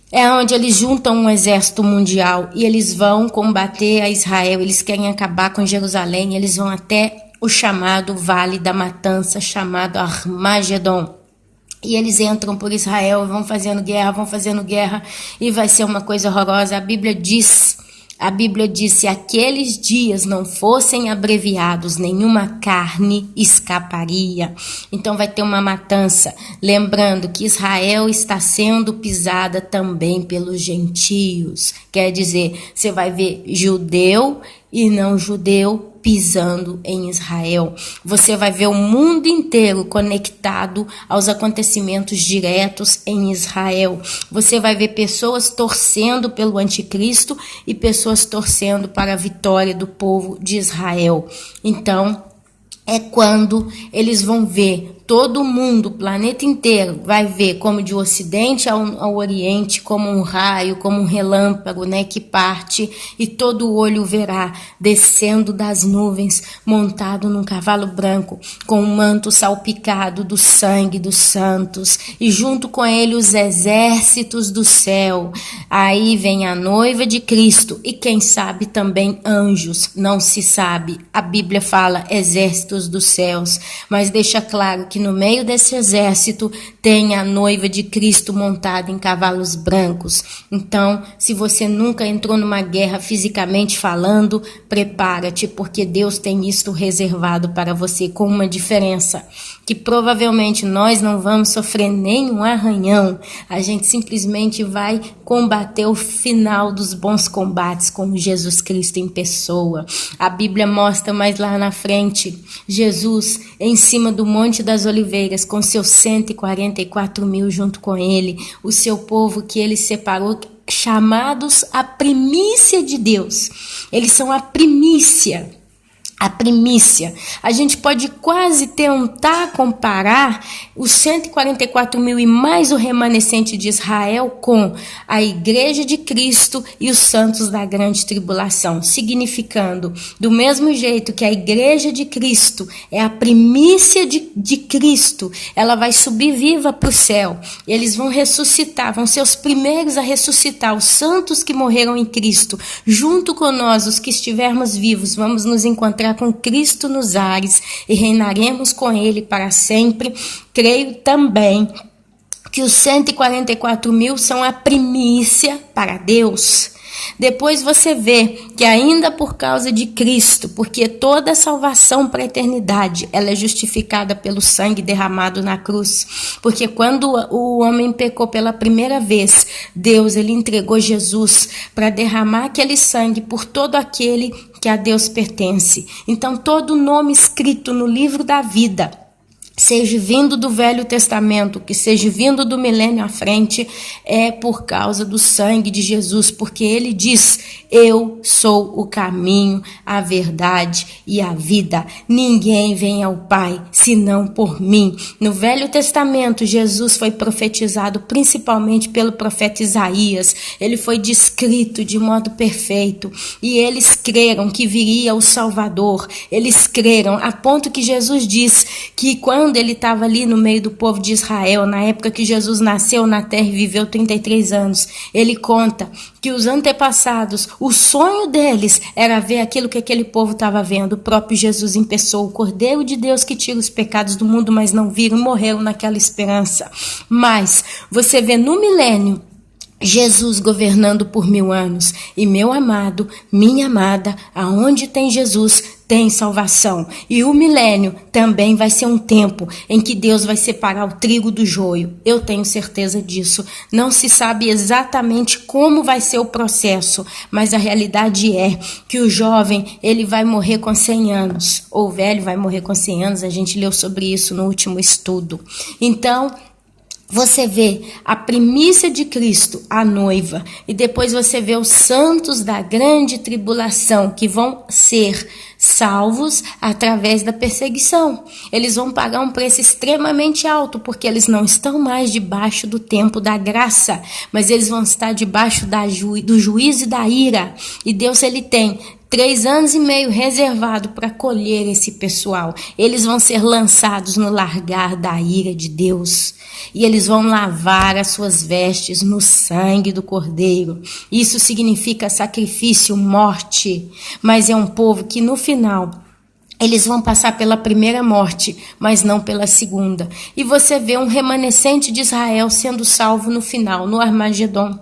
A: É onde eles juntam um exército mundial e eles vão combater a Israel, eles querem acabar com Jerusalém, eles vão até o chamado Vale da Matança, chamado Armagedon. E eles entram por Israel, vão fazendo guerra, e vai ser uma coisa horrorosa. A Bíblia diz, se aqueles dias não fossem abreviados, nenhuma carne escaparia. Então vai ter uma matança. Lembrando que Israel está sendo pisada também pelos gentios. Quer dizer, você vai ver judeu e não judeu pisando em Israel. Você vai ver o mundo inteiro conectado aos acontecimentos diretos em Israel. Você vai ver pessoas torcendo pelo anticristo e pessoas torcendo para a vitória do povo de Israel. Então, é quando eles vão ver, todo mundo, o planeta inteiro, vai ver como de ocidente ao oriente, como um raio, como um relâmpago, né, que parte, e todo olho verá descendo das nuvens, montado num cavalo branco, com um manto salpicado do sangue dos santos, e junto com ele os exércitos do céu. Aí vem a noiva de Cristo, e quem sabe também anjos, não se sabe. A Bíblia fala exércitos dos céus, mas deixa claro que no meio desse exército tem a noiva de Cristo montada em cavalos brancos. Então, se você nunca entrou numa guerra fisicamente falando, prepara-te, porque Deus tem isto reservado para você, com uma diferença, que provavelmente nós não vamos sofrer nenhum arranhão, a gente simplesmente vai combater o final dos bons combates com Jesus Cristo em pessoa. A Bíblia mostra mais lá na frente, Jesus em cima do Monte das Oliveiras, com seus 144 mil junto com ele, o seu povo que ele separou, chamados a primícia de Deus. Eles são a primícia. A primícia. A gente pode quase tentar comparar os 144 mil e mais o remanescente de Israel com a igreja de Cristo e os santos da grande tribulação, significando, do mesmo jeito que a igreja de Cristo é a primícia de Cristo, ela vai subir viva para o céu, eles vão ressuscitar, vão ser os primeiros a ressuscitar, os santos que morreram em Cristo, junto com nós, os que estivermos vivos, vamos nos encontrar com Cristo nos ares e reinaremos com ele para sempre. Creio também que os 144 mil são a primícia para Deus. Depois você vê que ainda por causa de Cristo, porque toda a salvação para a eternidade, ela é justificada pelo sangue derramado na cruz. Porque quando o homem pecou pela primeira vez, Deus ele entregou Jesus para derramar aquele sangue por todo aquele que a Deus pertence. Então todo nome escrito no livro da vida, seja vindo do Velho Testamento, que seja vindo do milênio à frente, é por causa do sangue de Jesus, porque ele diz, eu sou o caminho, a verdade e a vida. Ninguém vem ao Pai, senão por mim. No Velho Testamento, Jesus foi profetizado principalmente pelo profeta Isaías. Ele foi descrito de modo perfeito, e eles creram que viria o Salvador. Eles creram, a ponto que Jesus diz que quando ele estava ali no meio do povo de Israel, na época que Jesus nasceu na terra e viveu 33 anos, ele conta que os antepassados, o sonho deles era ver aquilo que aquele povo estava vendo, o próprio Jesus em pessoa, o Cordeiro de Deus que tira os pecados do mundo, mas não viram, morreram naquela esperança. Mas você vê no milênio, Jesus governando por 1000 anos, e meu amado, minha amada, aonde tem Jesus, tem salvação. E o milênio também vai ser um tempo em que Deus vai separar o trigo do joio. Eu tenho certeza disso. Não se sabe exatamente como vai ser o processo, mas a realidade é que o jovem, ele vai morrer com 100 anos, ou o velho vai morrer com 100 anos, a gente leu sobre isso no último estudo. Então, você vê a primícia de Cristo, a noiva, e depois você vê os santos da grande tribulação que vão ser salvos através da perseguição. Eles vão pagar um preço extremamente alto, porque eles não estão mais debaixo do tempo da graça, mas eles vão estar debaixo do juízo e da ira. E Deus ele tem 3 anos e meio reservado para colher esse pessoal. Eles vão ser lançados no largar da ira de Deus. E eles vão lavar as suas vestes no sangue do Cordeiro. Isso significa sacrifício, morte. Mas é um povo que no final eles vão passar pela primeira morte, mas não pela segunda. E você vê um remanescente de Israel sendo salvo no final, no Armagedon.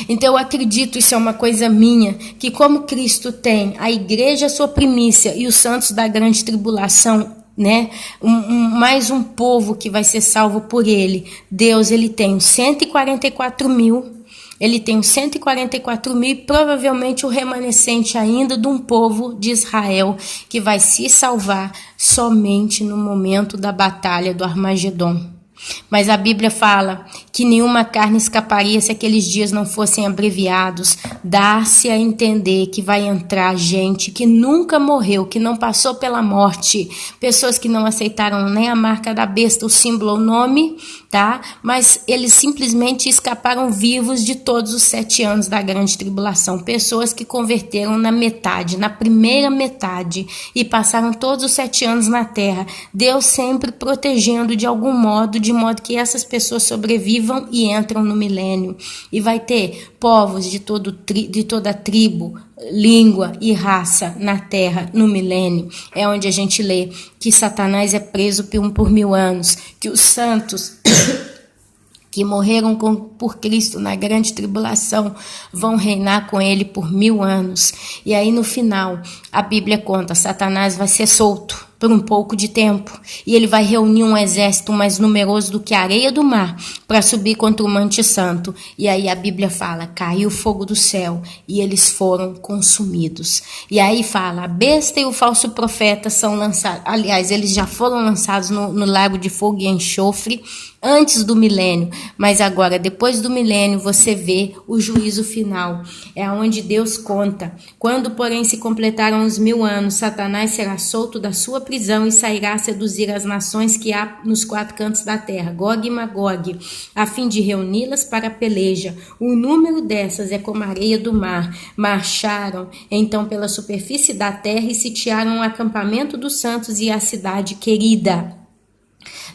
A: Então eu acredito, isso é uma coisa minha, que como Cristo tem a igreja a sua primícia e os santos da grande tribulação, né, mais um povo que vai ser salvo por ele, Deus ele tem os 144 mil, ele tem os 144 mil e provavelmente o remanescente ainda de um povo de Israel que vai se salvar somente no momento da batalha do Armagedon. Mas a Bíblia fala que nenhuma carne escaparia se aqueles dias não fossem abreviados. Dá-se a entender que vai entrar gente que nunca morreu, que não passou pela morte, pessoas que não aceitaram nem a marca da besta, o símbolo, o nome, tá? Mas eles simplesmente escaparam vivos de todos os 7 anos da grande tribulação. Pessoas que converteram na metade, na primeira metade, e passaram todos os 7 anos na terra. Deus sempre protegendo de algum modo, de modo que essas pessoas sobrevivam e entram no milênio. E vai ter povos de toda tribo, língua e raça na terra no milênio. É onde a gente lê que Satanás é preso por 1000 anos, que os santos que morreram por Cristo na grande tribulação vão reinar com ele por 1000 anos. E aí no final a Bíblia conta, Satanás vai ser solto. por um pouco de tempo, e ele vai reunir um exército mais numeroso do que a areia do mar para subir contra o Monte Santo. E aí a Bíblia fala, caiu fogo do céu e eles foram consumidos. E aí fala, a besta e o falso profeta são lançados, aliás, eles já foram lançados no lago de fogo e enxofre antes do milênio, mas agora, depois do milênio, você vê o juízo final. É onde Deus conta. Quando, porém, se completaram os 1000 anos, Satanás será solto da sua prisão e sairá a seduzir as nações que há nos 4 cantos da terra, Gog e Magog, a fim de reuni-las para a peleja. O número dessas é como a areia do mar. Marcharam, então, pela superfície da terra e sitiaram o acampamento dos santos e a cidade querida.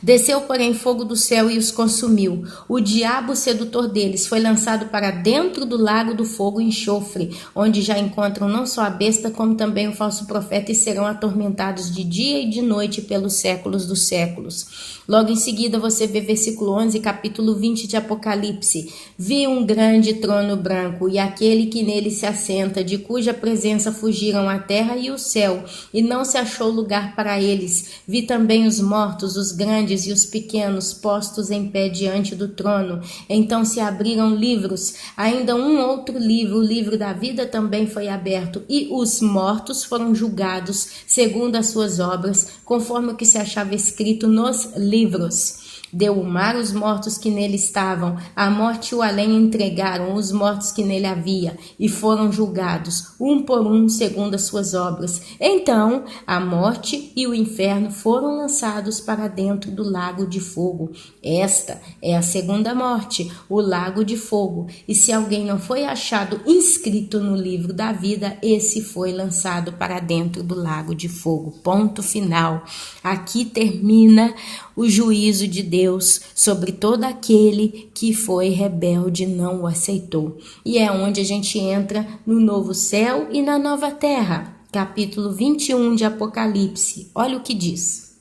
A: Desceu, porém, fogo do céu e os consumiu. O diabo sedutor deles foi lançado para dentro do lago do fogo e enxofre, onde já encontram não só a besta, como também o falso profeta, e serão atormentados de dia e de noite pelos séculos dos séculos. Logo em seguida, você vê versículo 11, capítulo 20 de Apocalipse. Vi um grande trono branco, e aquele que nele se assenta, de cuja presença fugiram a terra e o céu, e não se achou lugar para eles. Vi também os mortos, os grandes e os pequenos, postos em pé diante do trono. Então se abriram livros, ainda um outro livro, o livro da vida, também foi aberto, e os mortos foram julgados segundo as suas obras, conforme o que se achava escrito nos livros. Deu o mar os mortos que nele estavam, a morte e o além entregaram os mortos que nele havia, e foram julgados, um por um, segundo as suas obras. Então a morte e o inferno foram lançados para dentro do lago de fogo. Esta é a segunda morte, o lago de fogo. E se alguém não foi achado inscrito no livro da vida, esse foi lançado para dentro do lago de fogo. Ponto final. Aqui termina o juízo de Deus sobre todo aquele que foi rebelde e não o aceitou. E é onde a gente entra no novo céu e na nova terra. Capítulo 21 de Apocalipse. Olha o que diz.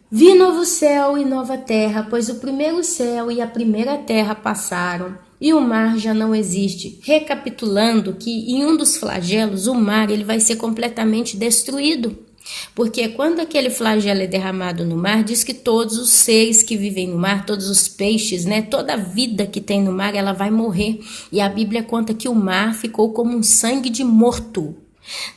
A: Vi novo céu e nova terra, pois o primeiro céu e a primeira terra passaram, e o mar já não existe. Recapitulando que em um dos flagelos, o mar ele vai ser completamente destruído. Porque quando aquele flagelo é derramado no mar, diz que todos os seres que vivem no mar, todos os peixes, né, toda a vida que tem no mar, ela vai morrer. E a Bíblia conta que o mar ficou como um sangue de morto.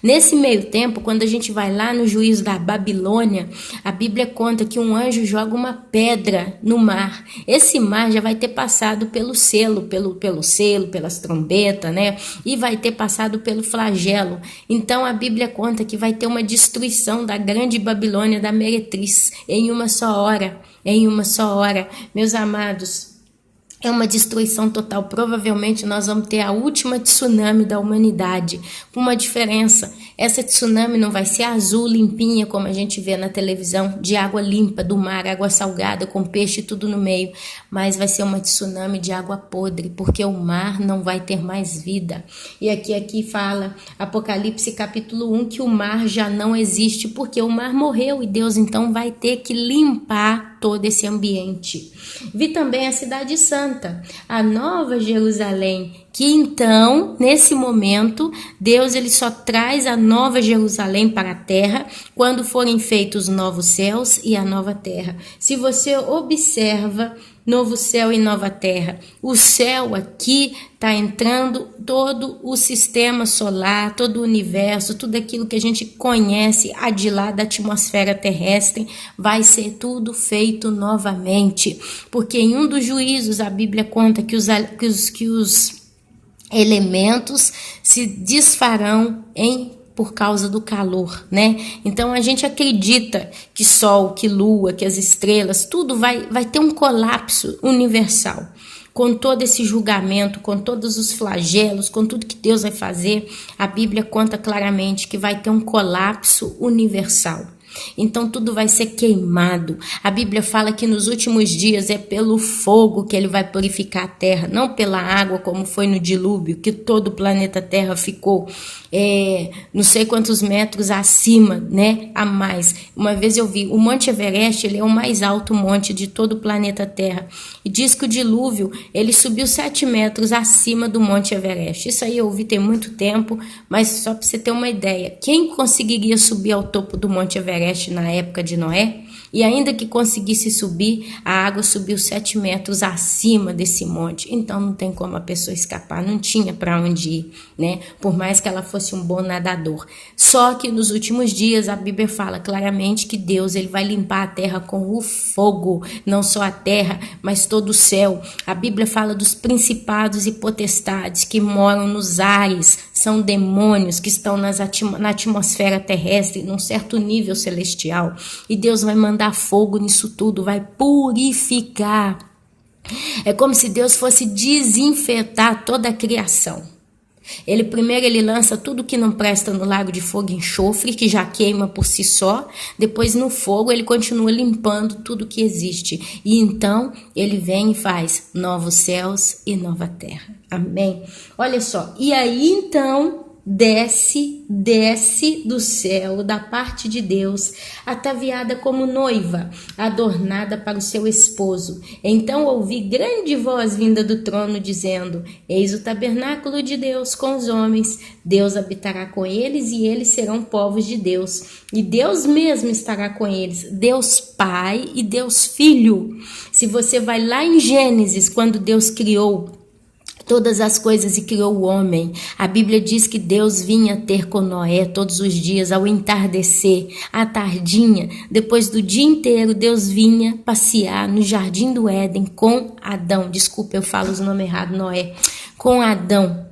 A: Nesse meio tempo, quando a gente vai lá no juízo da Babilônia, a Bíblia conta que um anjo joga uma pedra no mar. Esse mar já vai ter passado pelo selo, pelo selo, pelas trombetas, né? E vai ter passado pelo flagelo. Então a Bíblia conta que vai ter uma destruição da grande Babilônia, da meretriz, em uma só hora. Em uma só hora. Meus amados, é uma destruição total. Provavelmente nós vamos ter a última tsunami da humanidade. Com uma diferença. Essa tsunami não vai ser azul, limpinha, como a gente vê na televisão, de água limpa do mar, água salgada, com peixe e tudo no meio. Mas vai ser uma tsunami de água podre, porque o mar não vai ter mais vida. E aqui fala, Apocalipse capítulo 1, que o mar já não existe, porque o mar morreu e Deus então vai ter que limpar todo esse ambiente. Vi também a cidade santa, a nova Jerusalém, que então, nesse momento, Deus ele só traz a nova Jerusalém para a terra quando forem feitos os novos céus e a nova terra. Se você observa novo céu e nova terra, o céu aqui está entrando todo o sistema solar, todo o universo, tudo aquilo que a gente conhece a de lá da atmosfera terrestre, vai ser tudo feito novamente. Porque em um dos juízos a Bíblia conta que os elementos se desfarão por causa do calor, né? Então a gente acredita que sol, que lua, que as estrelas, tudo vai ter um colapso universal. Com todo esse julgamento, com todos os flagelos, com tudo que Deus vai fazer, a Bíblia conta claramente que vai ter um colapso universal. Então tudo vai ser queimado. A Bíblia fala que nos últimos dias é pelo fogo que ele vai purificar a terra, não pela água como foi no dilúvio, que todo o planeta Terra ficou não sei quantos metros acima, né, a mais. Uma vez eu vi, o Monte Everest, ele é o mais alto monte de todo o planeta Terra, e diz que o dilúvio, ele subiu 7 metros acima do Monte Everest. Isso aí eu ouvi tem muito tempo, mas só para você ter uma ideia, quem conseguiria subir ao topo do Monte Everest na época de Noé? E ainda que conseguisse subir, a água subiu 7 metros acima desse monte. Então não tem como a pessoa escapar, não tinha para onde ir, né? Por mais que ela fosse um bom nadador. Só que nos últimos dias a Bíblia fala claramente que Deus ele vai limpar a terra com o fogo, não só a terra, mas todo o céu. A Bíblia fala dos principados e potestades que moram nos ares, são demônios que estão na atmosfera terrestre, num certo nível celestial. E Deus vai mandar fogo nisso tudo, vai purificar. É como se Deus fosse desinfetar toda a criação. Primeiro ele lança tudo que não presta no lago de fogo e enxofre, que já queima por si só. Depois no fogo ele continua limpando tudo que existe. E então ele vem e faz novos céus e nova terra. Amém? Olha só, e aí então desce do céu, da parte de Deus, ataviada como noiva, adornada para o seu esposo. Então ouvi grande voz vinda do trono, dizendo: Eis o tabernáculo de Deus com os homens, Deus habitará com eles e eles serão povos de Deus. E Deus mesmo estará com eles, Deus Pai e Deus Filho. Se você vai lá em Gênesis, quando Deus criou todas as coisas e criou o homem, a Bíblia diz que Deus vinha ter com Noé todos os dias, ao entardecer, à tardinha, depois do dia inteiro, Deus vinha passear no jardim do Éden com Adão. Desculpa, eu falo os nomes errados, Noé. Com Adão.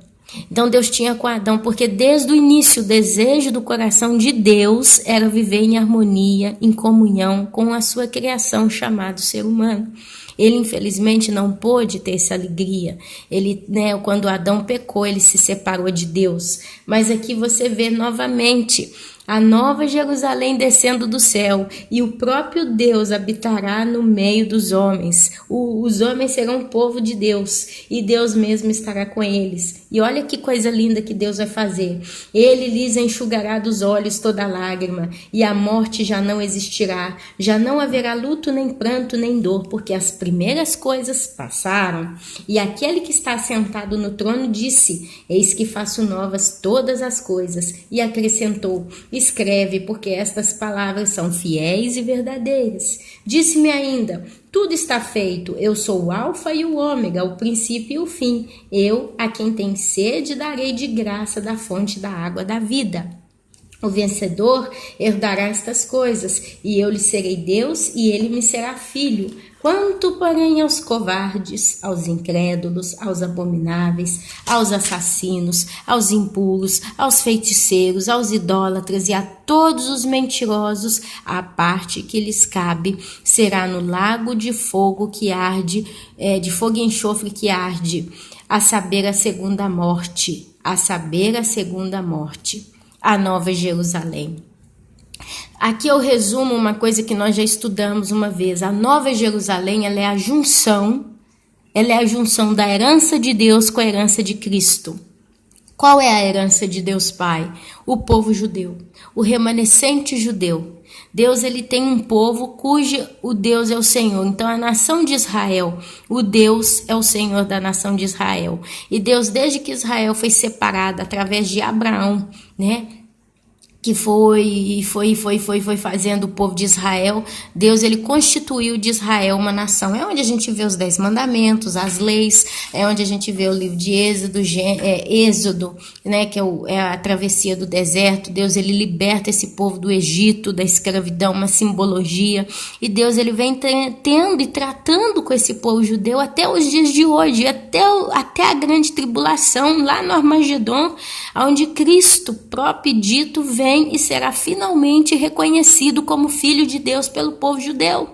A: Então Deus tinha com Adão, porque desde o início o desejo do coração de Deus era viver em harmonia, em comunhão com a sua criação chamada ser humano. Ele infelizmente não pôde ter essa alegria. Quando Adão pecou, ele se separou de Deus. Mas aqui você vê novamente a nova Jerusalém descendo do céu, e o próprio Deus habitará no meio dos homens. Os homens serão o povo de Deus, e Deus mesmo estará com eles. E olha que coisa linda que Deus vai fazer. Ele lhes enxugará dos olhos toda lágrima, e a morte já não existirá. Já não haverá luto, nem pranto, nem dor, porque as primeiras coisas passaram. E aquele que está sentado no trono disse: Eis que faço novas todas as coisas. E acrescentou: Escreve, porque estas palavras são fiéis e verdadeiras. Disse-me ainda: Tudo está feito. Eu sou o Alfa e o Ômega, o princípio e o fim. Eu, a quem tem sede, darei de graça da fonte da água da vida. O vencedor herdará estas coisas, e eu lhe serei Deus, e ele me será filho. Quanto, porém, aos covardes, aos incrédulos, aos abomináveis, aos assassinos, aos impuros, aos feiticeiros, aos idólatras e a todos os mentirosos, a parte que lhes cabe será no lago de fogo que arde, de fogo e enxofre que arde, a saber a segunda morte, a nova Jerusalém. Aqui eu resumo uma coisa que nós já estudamos uma vez. A nova Jerusalém, ela é a junção da herança de Deus com a herança de Cristo. Qual é a herança de Deus Pai? O povo judeu, o remanescente judeu. Deus ele tem um povo cujo o Deus é o Senhor. Então a nação de Israel, o Deus é o Senhor da nação de Israel. E Deus, desde que Israel foi separada através de Abraão, né? Que foi fazendo o povo de Israel, Deus ele constituiu de Israel uma nação. É onde a gente vê os 10 mandamentos, as leis, é onde a gente vê o livro de Êxodo, né, que é a travessia do deserto. Deus ele liberta esse povo do Egito, da escravidão, uma simbologia. E Deus ele vem tendo e tratando com esse povo judeu até os dias de hoje, até a grande tribulação, lá no Armagedon, onde Cristo próprio dito vem e será finalmente reconhecido como filho de Deus pelo povo judeu.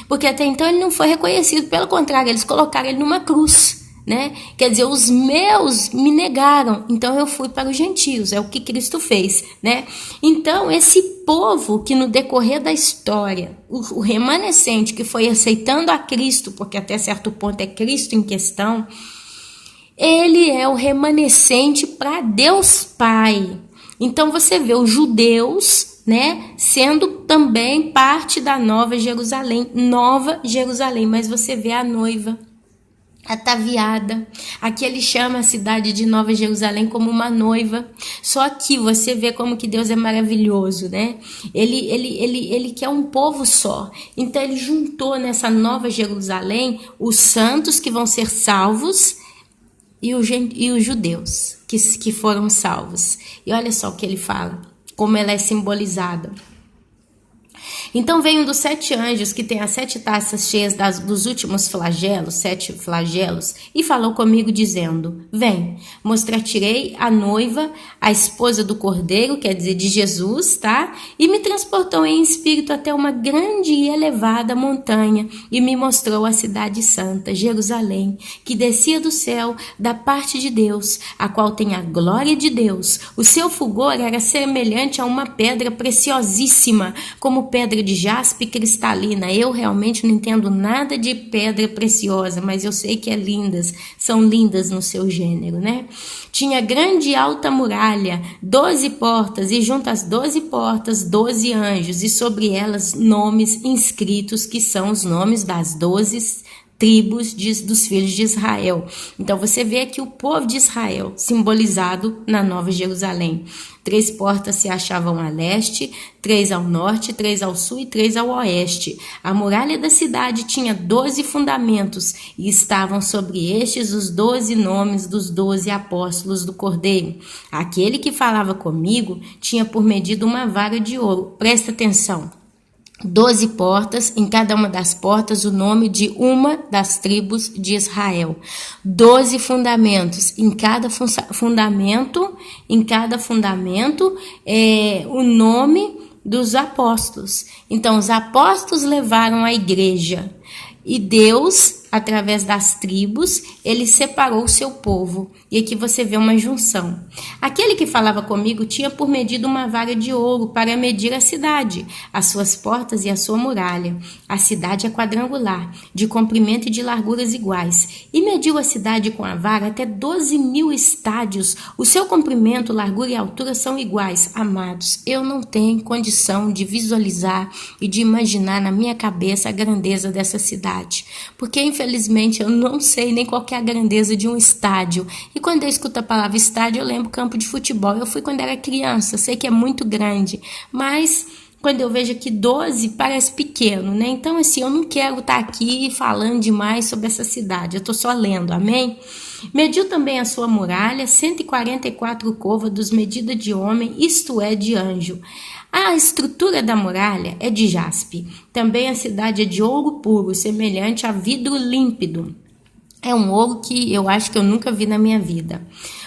A: Porque até então ele não foi reconhecido, pelo contrário, eles colocaram ele numa cruz, né? Quer dizer, os meus me negaram, então eu fui para os gentios, é o que Cristo fez, né? Então, esse povo que no decorrer da história, o remanescente que foi aceitando a Cristo, porque até certo ponto é Cristo em questão, ele é o remanescente para Deus Pai. Então você vê os judeus, né, sendo também parte da Nova Jerusalém, mas você vê a noiva ataviada. Aqui ele chama a cidade de Nova Jerusalém como uma noiva. Só aqui você vê como que Deus é maravilhoso, né? Ele quer um povo só. Então ele juntou nessa Nova Jerusalém os santos que vão ser salvos e os judeus que foram salvos. E olha só o que ele fala, como ela é simbolizada. Então veio um dos 7 anjos que tem as 7 taças cheias dos últimos flagelos, 7 flagelos, e falou comigo dizendo: vem, mostrar-te-ei a noiva, a esposa do Cordeiro, quer dizer, de Jesus, tá? E me transportou em espírito até uma grande e elevada montanha e me mostrou a cidade santa, Jerusalém, que descia do céu da parte de Deus, a qual tem a glória de Deus. O seu fulgor era semelhante a uma pedra preciosíssima, como pedra de jaspe cristalina. Eu realmente não entendo nada de pedra preciosa, mas eu sei que são lindas no seu gênero, né? Tinha grande e alta muralha, 12 portas, e junto às 12 portas, 12 anjos, e sobre elas nomes inscritos, que são os nomes das 12 tribos dos filhos de Israel. Então você vê aqui o povo de Israel simbolizado na Nova Jerusalém. 3 portas se achavam a leste, 3 ao norte, 3 ao sul e 3 ao oeste. A muralha da cidade tinha 12 fundamentos e estavam sobre estes os 12 nomes dos 12 apóstolos do Cordeiro. Aquele que falava comigo tinha por medida uma vara de ouro. Presta atenção. 12 portas, em cada uma das portas o nome de uma das tribos de Israel. 12 fundamentos, em cada fundamento o nome dos apóstolos. Então os apóstolos levaram a igreja e Deus, através das tribos, ele separou o seu povo. E aqui você vê uma junção. Aquele que falava comigo tinha por medida uma vara de ouro para medir a cidade, as suas portas e a sua muralha. A cidade é quadrangular, de comprimento e de larguras iguais. E mediu a cidade com a vara até 12.000 estádios. O seu comprimento, largura e altura são iguais. Amados, eu não tenho condição de visualizar e de imaginar na minha cabeça a grandeza dessa cidade. Porque, infelizmente, eu não sei nem qual que é a grandeza de um estádio. E quando eu escuto a palavra estádio, eu lembro campo de futebol. Eu fui quando era criança, sei que é muito grande, mas quando eu vejo aqui 12, parece pequeno, né? Então, assim, eu não quero estar aqui falando demais sobre essa cidade, eu estou só lendo, amém? Mediu também a sua muralha, 144 côvados, medida de homem, isto é, de anjo. A estrutura da muralha é de jaspe. Também a cidade é de ouro puro, semelhante a vidro límpido. É um ouro que eu acho que eu nunca vi na minha vida.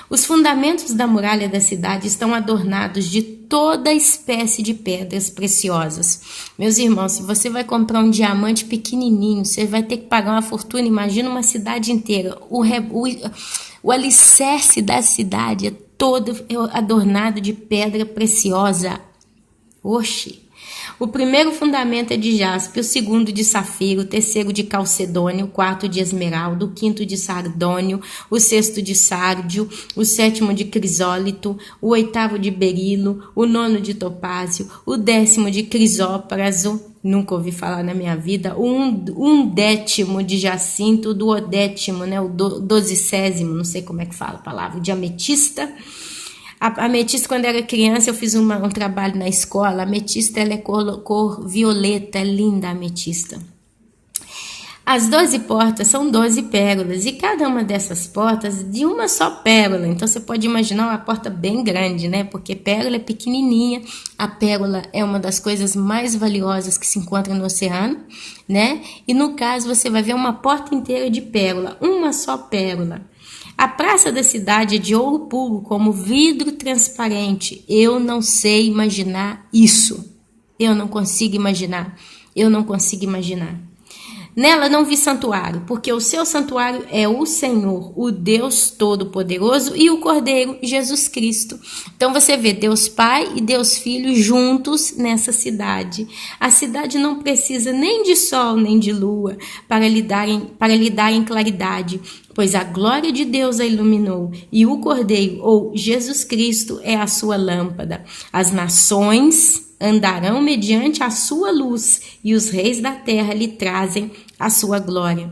A: Os fundamentos da muralha da cidade estão adornados de toda espécie de pedras preciosas. Meus irmãos, se você vai comprar um diamante pequenininho, você vai ter que pagar uma fortuna. Imagina uma cidade inteira. O alicerce da cidade é todo adornado de pedra preciosa. Oxi! O primeiro fundamento é de jaspe, o segundo de safiro, o terceiro de calcedônio, o quarto de esmeralda, o quinto de sardônio, o sexto de sárdio, o sétimo de crisólito, o oitavo de berilo, o nono de topázio, o 10º de crisópraso, nunca ouvi falar na minha vida, o undétimo de jacinto, o duodétimo, né, o 12º, não sei como é que fala a palavra, de ametista. A ametista, quando eu era criança, eu fiz um trabalho na escola. A ametista, ela é cor violeta, é linda a ametista. As 12 portas são 12 pérolas, e cada uma dessas portas de uma só pérola. Então, você pode imaginar uma porta bem grande, né? Porque pérola é pequenininha. A pérola é uma das coisas mais valiosas que se encontra no oceano, né? E, no caso, você vai ver uma porta inteira de pérola, uma só pérola. A praça da cidade é de ouro puro, como vidro transparente. Eu não sei imaginar isso. Eu não consigo imaginar. Nela não vi santuário, porque o seu santuário é o Senhor, o Deus Todo-Poderoso e o Cordeiro, Jesus Cristo. Então você vê Deus Pai e Deus Filho juntos nessa cidade. A cidade não precisa nem de sol nem de lua para lhe darem claridade, pois a glória de Deus a iluminou e o Cordeiro, ou Jesus Cristo, é a sua lâmpada. As nações andarão mediante a sua luz, e os reis da terra lhe trazem a sua glória.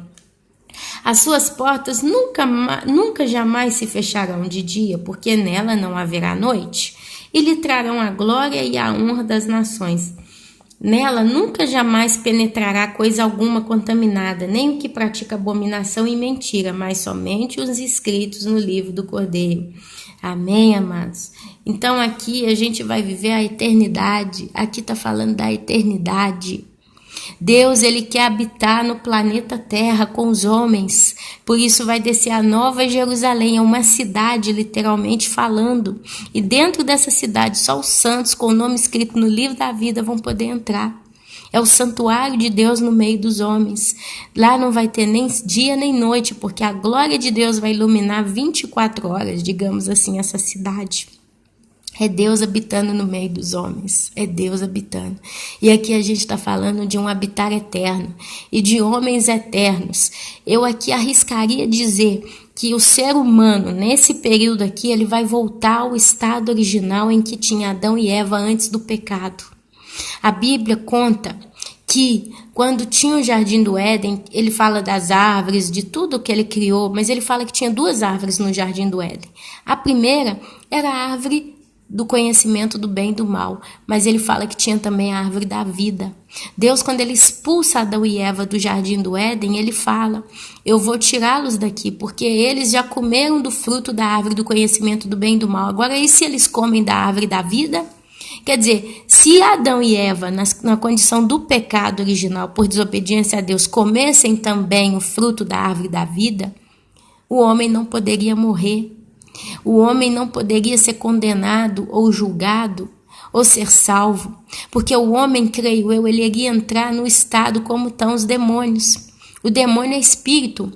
A: As suas portas nunca jamais se fecharão de dia, porque nela não haverá noite, e lhe trarão a glória e a honra das nações. Nela nunca jamais penetrará coisa alguma contaminada, nem o que pratica abominação e mentira, mas somente os inscritos no livro do Cordeiro. Amém, amados? Então aqui a gente vai viver a eternidade. Aqui está falando da eternidade. Deus, ele quer habitar no planeta Terra com os homens. Por isso vai descer a Nova Jerusalém, é uma cidade, literalmente falando. E dentro dessa cidade, só os santos com o nome escrito no livro da vida vão poder entrar. É o santuário de Deus no meio dos homens. Lá não vai ter nem dia nem noite, porque a glória de Deus vai iluminar 24 horas, digamos assim, essa cidade. É Deus habitando no meio dos homens. É Deus habitando. E aqui a gente está falando de um habitar eterno e de homens eternos. Eu aqui arriscaria dizer que o ser humano, nesse período aqui, ele vai voltar ao estado original em que tinha Adão e Eva antes do pecado. A Bíblia conta que quando tinha o Jardim do Éden, ele fala das árvores, de tudo que ele criou, mas ele fala que tinha 2 árvores no Jardim do Éden. A primeira era a árvore do conhecimento do bem e do mal, mas ele fala que tinha também a árvore da vida. Deus, quando ele expulsa Adão e Eva do Jardim do Éden, ele fala: eu vou tirá-los daqui, porque eles já comeram do fruto da árvore do conhecimento do bem e do mal. Agora, e se eles comem da árvore da vida? Quer dizer, se Adão e Eva, na condição do pecado original, por desobediência a Deus, comessem também o fruto da árvore da vida, o homem não poderia morrer. O homem não poderia ser condenado ou julgado ou ser salvo, porque o homem, creio eu, ele iria entrar no estado como estão os demônios. O demônio é espírito,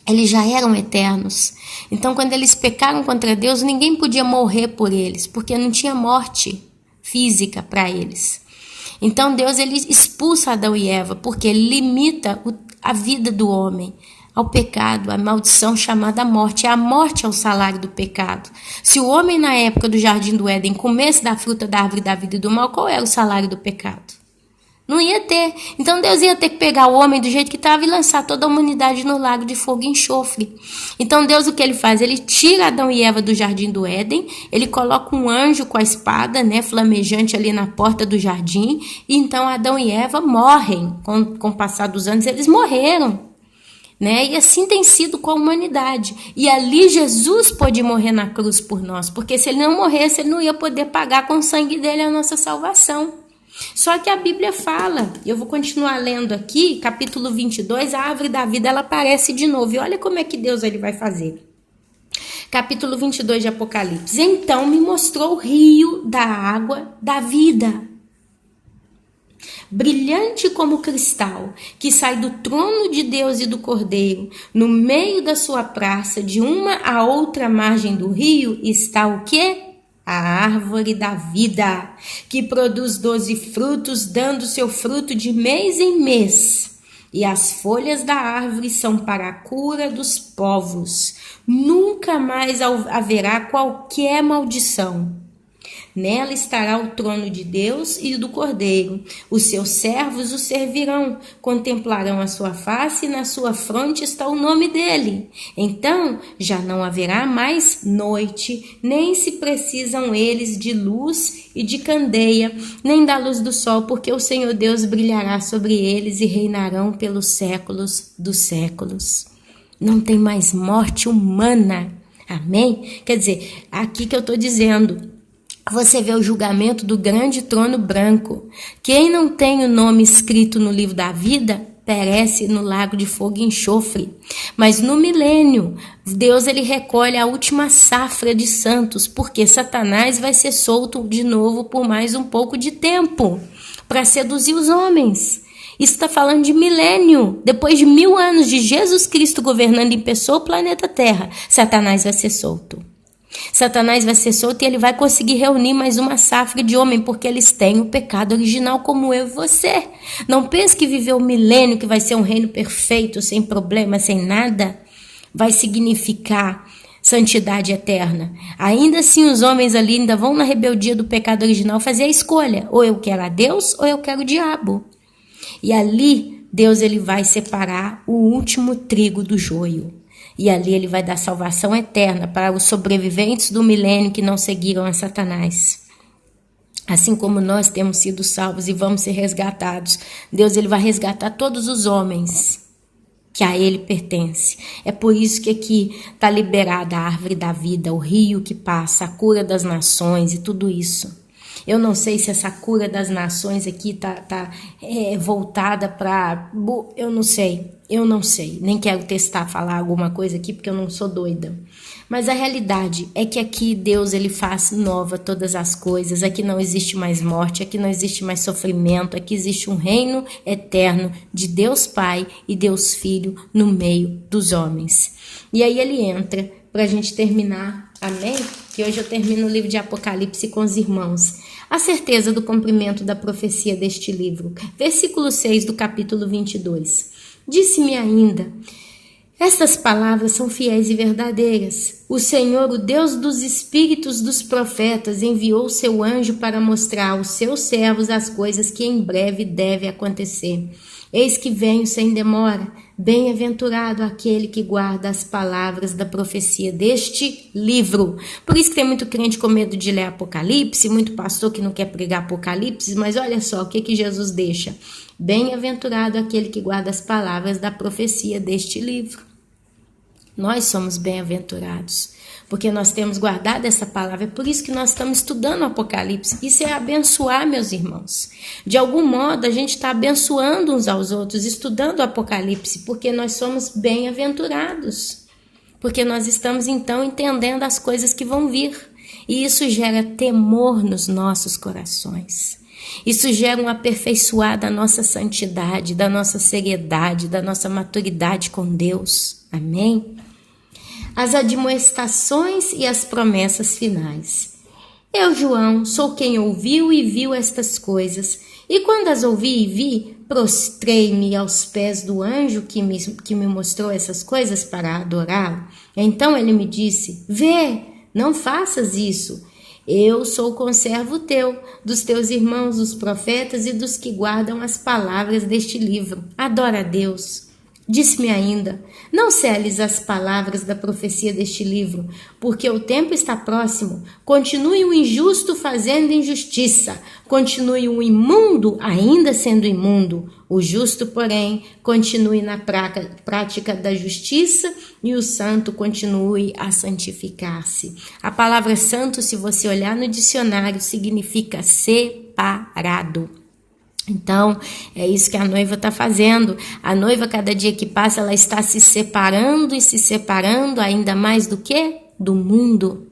A: eles já eram eternos. Então, quando eles pecaram contra Deus, ninguém podia morrer por eles, porque não tinha morte física para eles. Então, Deus, ele expulsa Adão e Eva, porque ele limita a vida do homem ao pecado, a maldição chamada morte. A morte é o salário do pecado. Se o homem na época do Jardim do Éden comesse da fruta da árvore da vida e do mal, qual era o salário do pecado? Não ia ter. Então Deus ia ter que pegar o homem do jeito que estava e lançar toda a humanidade no lago de fogo e enxofre. Então Deus, o que ele faz? Ele tira Adão e Eva do Jardim do Éden, ele coloca um anjo com a espada, flamejante ali na porta do jardim, e então Adão e Eva morrem. Com o passar dos anos, eles morreram. E assim tem sido com a humanidade. E ali Jesus pôde morrer na cruz por nós, porque se ele não morresse, ele não ia poder pagar com o sangue dele a nossa salvação. Só que a Bíblia fala, eu vou continuar lendo aqui, capítulo 22, a árvore da vida, ela aparece de novo. E olha como é que Deus ele vai fazer. Capítulo 22 de Apocalipse. Então me mostrou o rio da água da vida, brilhante como cristal, que sai do trono de Deus e do Cordeiro. No meio da sua praça, de uma a outra margem do rio, está o quê? A árvore da vida, que produz 12 frutos, dando seu fruto de mês em mês. E as folhas da árvore são para a cura dos povos. Nunca mais haverá qualquer maldição. Nela estará o trono de Deus e do Cordeiro. Os seus servos o servirão, contemplarão a sua face e na sua fronte está o nome dele. Então já não haverá mais noite, nem se precisam eles de luz e de candeia, nem da luz do sol, porque o Senhor Deus brilhará sobre eles e reinarão pelos séculos dos séculos. Não tem mais morte humana. Amém? Quer dizer, aqui que eu estou dizendo, você vê o julgamento do grande trono branco. Quem não tem o nome escrito no livro da vida, perece no lago de fogo e enxofre. Mas no milênio, Deus ele recolhe a última safra de santos, porque Satanás vai ser solto de novo por mais um pouco de tempo, para seduzir os homens. Isso está falando de milênio. Depois de 1000 anos de Jesus Cristo governando em pessoa o planeta Terra, Satanás vai ser solto. Satanás vai ser solto e ele vai conseguir reunir mais uma safra de homem, porque eles têm o pecado original como eu e você. Não pense que viver o milênio, que vai ser um reino perfeito, sem problema, sem nada, vai significar santidade eterna. Ainda assim, os homens ali ainda vão na rebeldia do pecado original fazer a escolha. Ou eu quero a Deus ou eu quero o diabo. E ali, Deus ele vai separar o último trigo do joio. E ali ele vai dar salvação eterna para os sobreviventes do milênio que não seguiram a Satanás. Assim como nós temos sido salvos e vamos ser resgatados, Deus ele vai resgatar todos os homens que a ele pertence. É por isso que aqui está liberada a árvore da vida, o rio que passa, a cura das nações e tudo isso. Eu não sei se essa cura das nações aqui tá voltada para... Eu não sei. Nem quero falar alguma coisa aqui, porque eu não sou doida. Mas a realidade é que aqui Deus ele faz nova todas as coisas. Aqui não existe mais morte, aqui não existe mais sofrimento. Aqui existe um reino eterno de Deus Pai e Deus Filho no meio dos homens. E aí ele entra para a gente terminar, amém? Que hoje eu termino o livro de Apocalipse com os irmãos. A certeza do cumprimento da profecia deste livro. Versículo 6 do capítulo 22. Disse-me ainda, estas palavras são fiéis e verdadeiras. O Senhor, o Deus dos espíritos dos profetas, enviou seu anjo para mostrar aos seus servos as coisas que em breve devem acontecer. Eis que venho sem demora. Bem-aventurado aquele que guarda as palavras da profecia deste livro. Por isso que tem muito crente com medo de ler Apocalipse, muito pastor que não quer pregar Apocalipse, mas olha só o que Jesus deixa. Bem-aventurado aquele que guarda as palavras da profecia deste livro. Nós somos bem-aventurados, porque nós temos guardado essa palavra. É por isso que nós estamos estudando o Apocalipse. Isso é abençoar, meus irmãos. De algum modo, a gente está abençoando uns aos outros, estudando o Apocalipse, porque nós somos bem-aventurados. Porque nós estamos, então, entendendo as coisas que vão vir. E isso gera temor nos nossos corações. Isso gera um aperfeiçoar da nossa santidade, da nossa seriedade, da nossa maturidade com Deus. Amém? As admoestações e as promessas finais. Eu, João, sou quem ouviu e viu estas coisas, e quando as ouvi e vi, prostrei-me aos pés do anjo que me mostrou essas coisas para adorá-lo. Então ele me disse, vê, não faças isso. Eu sou conservo teu, dos teus irmãos, os profetas e dos que guardam as palavras deste livro. Adora a Deus. Disse-me ainda, não seles as palavras da profecia deste livro, porque o tempo está próximo. Continue o injusto fazendo injustiça, continue o imundo ainda sendo imundo. O justo, porém, continue na prática da justiça e o santo continue a santificar-se. A palavra santo, se você olhar no dicionário, significa separado. Então, é isso que a noiva está fazendo. A noiva, cada dia que passa, ela está se separando e se separando ainda mais do que? Do mundo.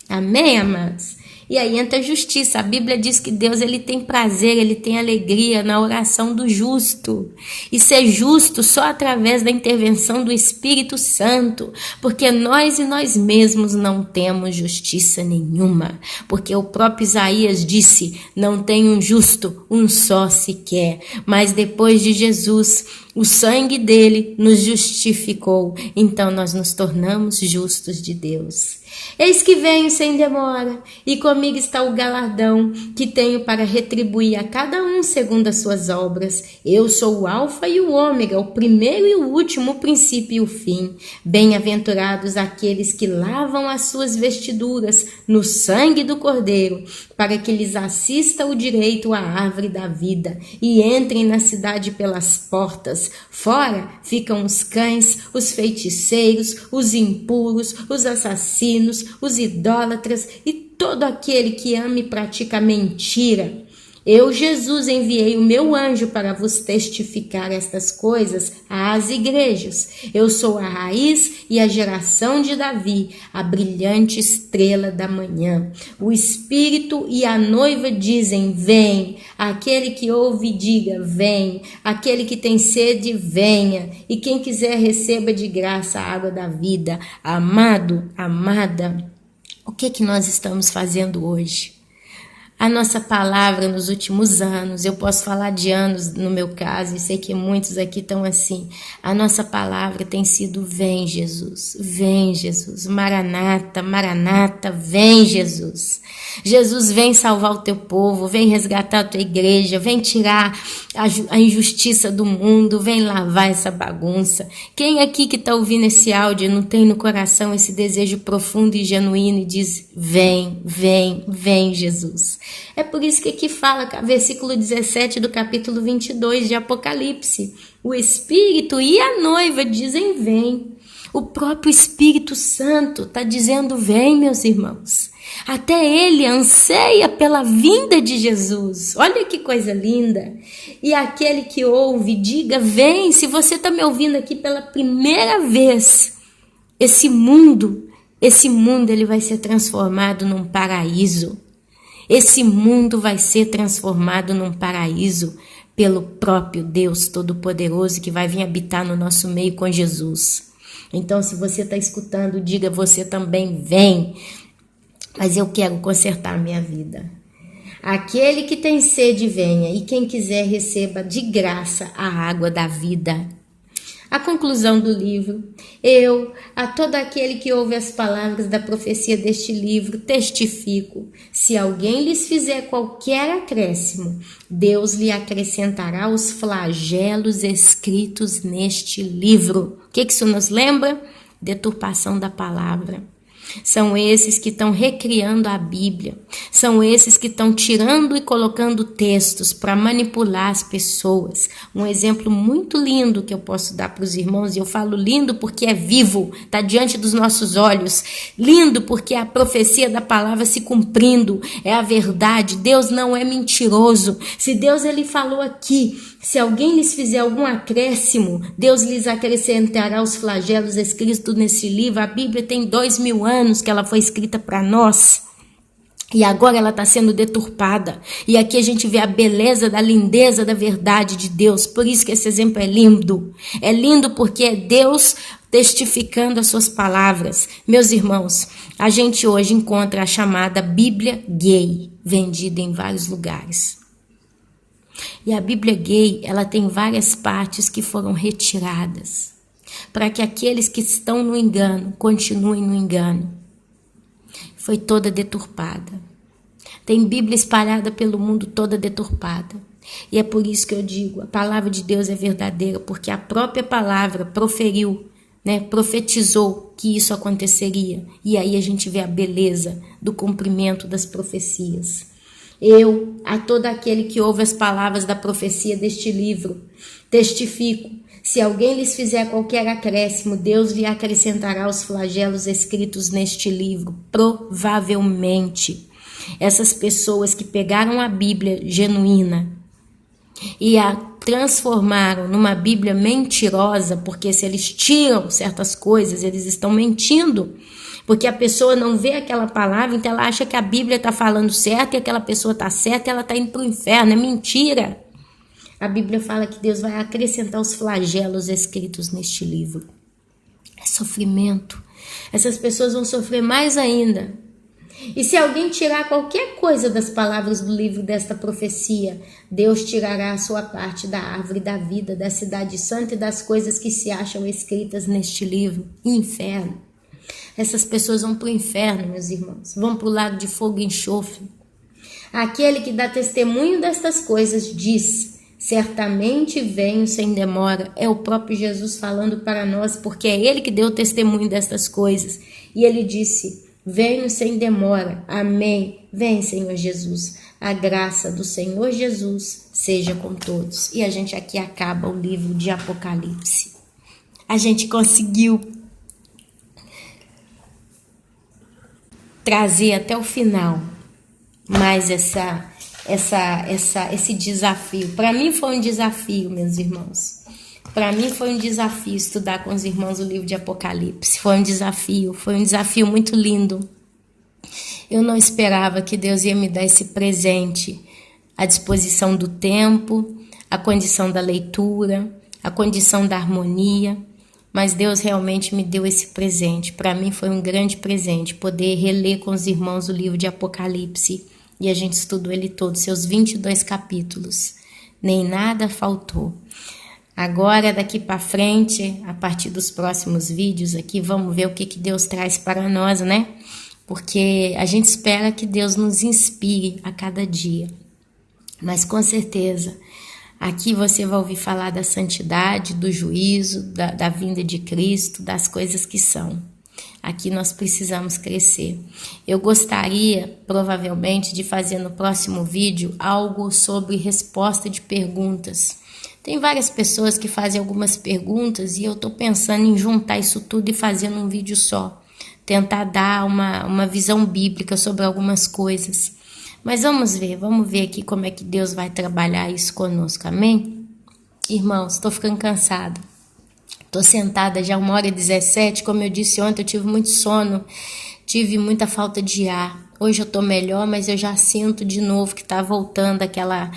A: Amém, amados? E aí entra a justiça. A Bíblia diz que Deus ele tem prazer, ele tem alegria na oração do justo. E ser justo só através da intervenção do Espírito Santo. Porque nós e nós mesmos não temos justiça nenhuma. Porque o próprio Isaías disse, não tem um justo, um só sequer. Mas depois de Jesus, o sangue dele nos justificou. Então nós nos tornamos justos de Deus. Eis que venho sem demora, e comigo está o galardão que tenho para retribuir a cada um segundo as suas obras. Eu sou o alfa e o ômega, o primeiro e o último, o princípio e o fim. Bem-aventurados aqueles que lavam as suas vestiduras no sangue do Cordeiro, para que lhes assista o direito à árvore da vida, e entrem na cidade pelas portas. Fora ficam os cães, os feiticeiros, os impuros, os assassinos, os idólatras e todo aquele que ama e pratica mentira. Eu, Jesus, enviei o meu anjo para vos testificar estas coisas às igrejas. Eu sou a raiz e a geração de Davi, a brilhante estrela da manhã. O Espírito e a noiva dizem, vem. Aquele que ouve, diga, vem. Aquele que tem sede, venha. E quem quiser, receba de graça a água da vida. Amado, amada, o que nós estamos fazendo hoje? A nossa palavra nos últimos anos, eu posso falar de anos no meu caso, e sei que muitos aqui estão assim, a nossa palavra tem sido vem Jesus, Maranata, Maranata, vem Jesus. Jesus vem salvar o teu povo, vem resgatar a tua igreja, vem tirar a injustiça do mundo, vem lavar essa bagunça. Quem aqui que está ouvindo esse áudio não tem no coração esse desejo profundo e genuíno e diz, vem, vem, vem Jesus. É por isso que aqui fala, versículo 17 do capítulo 22 de Apocalipse, o Espírito e a noiva dizem vem. O próprio Espírito Santo está dizendo vem, meus irmãos. Até ele anseia pela vinda de Jesus. Olha que coisa linda. E aquele que ouve, diga vem. Se você está me ouvindo aqui pela primeira vez, esse mundo ele vai ser transformado num paraíso. Esse mundo vai ser transformado num paraíso pelo próprio Deus Todo-Poderoso que vai vir habitar no nosso meio com Jesus. Então, se você está escutando, diga você também vem. Mas eu quero consertar minha vida. Aquele que tem sede, venha. E quem quiser, receba de graça a água da vida. A conclusão do livro. Eu, a todo aquele que ouve as palavras da profecia deste livro, testifico. Se alguém lhes fizer qualquer acréscimo, Deus lhe acrescentará os flagelos escritos neste livro. O que isso nos lembra? Deturpação da palavra. São esses que estão recriando a Bíblia. São esses que estão tirando e colocando textos para manipular as pessoas. Um exemplo muito lindo que eu posso dar para os irmãos, e eu falo lindo porque é vivo, está diante dos nossos olhos. Lindo porque é a profecia da palavra se cumprindo, é a verdade. Deus não é mentiroso. Se Deus ele falou aqui, se alguém lhes fizer algum acréscimo, Deus lhes acrescentará os flagelos escritos nesse livro. A Bíblia tem 2000 anos que ela foi escrita para nós. E agora ela está sendo deturpada. E aqui a gente vê a beleza da lindeza da verdade de Deus. Por isso que esse exemplo é lindo. É lindo porque é Deus testificando as suas palavras. Meus irmãos, a gente hoje encontra a chamada Bíblia gay, vendida em vários lugares. E a Bíblia gay, ela tem várias partes que foram retiradas, para que aqueles que estão no engano continuem no engano. Foi toda deturpada. Tem Bíblia espalhada pelo mundo toda deturpada. E é por isso que eu digo, a palavra de Deus é verdadeira, porque a própria palavra proferiu, profetizou que isso aconteceria. E aí a gente vê a beleza do cumprimento das profecias. Eu, a todo aquele que ouve as palavras da profecia deste livro, testifico, se alguém lhes fizer qualquer acréscimo, Deus lhe acrescentará os flagelos escritos neste livro. Provavelmente, essas pessoas que pegaram a Bíblia genuína e a transformaram numa Bíblia mentirosa, porque se eles tiram certas coisas, eles estão mentindo. Porque a pessoa não vê aquela palavra, então ela acha que a Bíblia está falando certo e aquela pessoa está certa e ela está indo para o inferno. É mentira. A Bíblia fala que Deus vai acrescentar os flagelos escritos neste livro. É sofrimento. Essas pessoas vão sofrer mais ainda. E se alguém tirar qualquer coisa das palavras do livro desta profecia, Deus tirará a sua parte da árvore da vida, da cidade santa e das coisas que se acham escritas neste livro. Inferno. Essas pessoas vão para o inferno, meus irmãos. Vão para o lago de fogo e enxofre. Aquele que dá testemunho destas coisas diz, certamente venho sem demora. É o próprio Jesus falando para nós, porque é ele que deu testemunho destas coisas. E ele disse, venho sem demora. Amém. Vem, Senhor Jesus. A graça do Senhor Jesus seja com todos. E a gente aqui acaba o livro de Apocalipse. A gente conseguiu trazer até o final mais esse desafio. Para mim foi um desafio, meus irmãos. Para mim foi um desafio estudar com os irmãos o livro de Apocalipse. Foi um desafio muito lindo. Eu não esperava que Deus ia me dar esse presente, a disposição do tempo, a condição da leitura, a condição da harmonia, mas Deus realmente me deu esse presente. Para mim foi um grande presente poder reler com os irmãos o livro de Apocalipse, e a gente estudou ele todo, seus 22 capítulos. Nem nada faltou. Agora, daqui para frente, a partir dos próximos vídeos aqui, vamos ver o que Deus traz para nós, né? Porque a gente espera que Deus nos inspire a cada dia. Mas com certeza, aqui você vai ouvir falar da santidade, do juízo, da vinda de Cristo, das coisas que são. Aqui nós precisamos crescer. Eu gostaria, provavelmente, de fazer no próximo vídeo algo sobre resposta de perguntas. Tem várias pessoas que fazem algumas perguntas e eu estou pensando em juntar isso tudo e fazer num vídeo só. Tentar dar uma visão bíblica sobre algumas coisas. Mas vamos ver aqui como é que Deus vai trabalhar isso conosco, amém? Irmãos, estou ficando cansada. Estou sentada já 1h17, como eu disse ontem, eu tive muito sono, tive muita falta de ar. Hoje eu estou melhor, mas eu já sinto de novo que está voltando aquela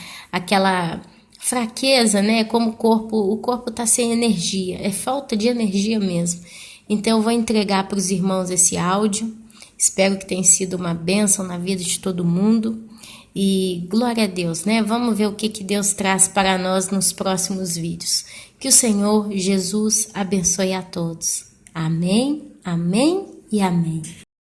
A: fraqueza, né? Como o corpo está sem energia, é falta de energia mesmo. Então eu vou entregar para os irmãos esse áudio, espero que tenha sido uma bênção na vida de todo mundo e glória a Deus, né? Vamos ver o que Deus traz para nós nos próximos vídeos. Que o Senhor Jesus abençoe a todos. Amém, amém e amém.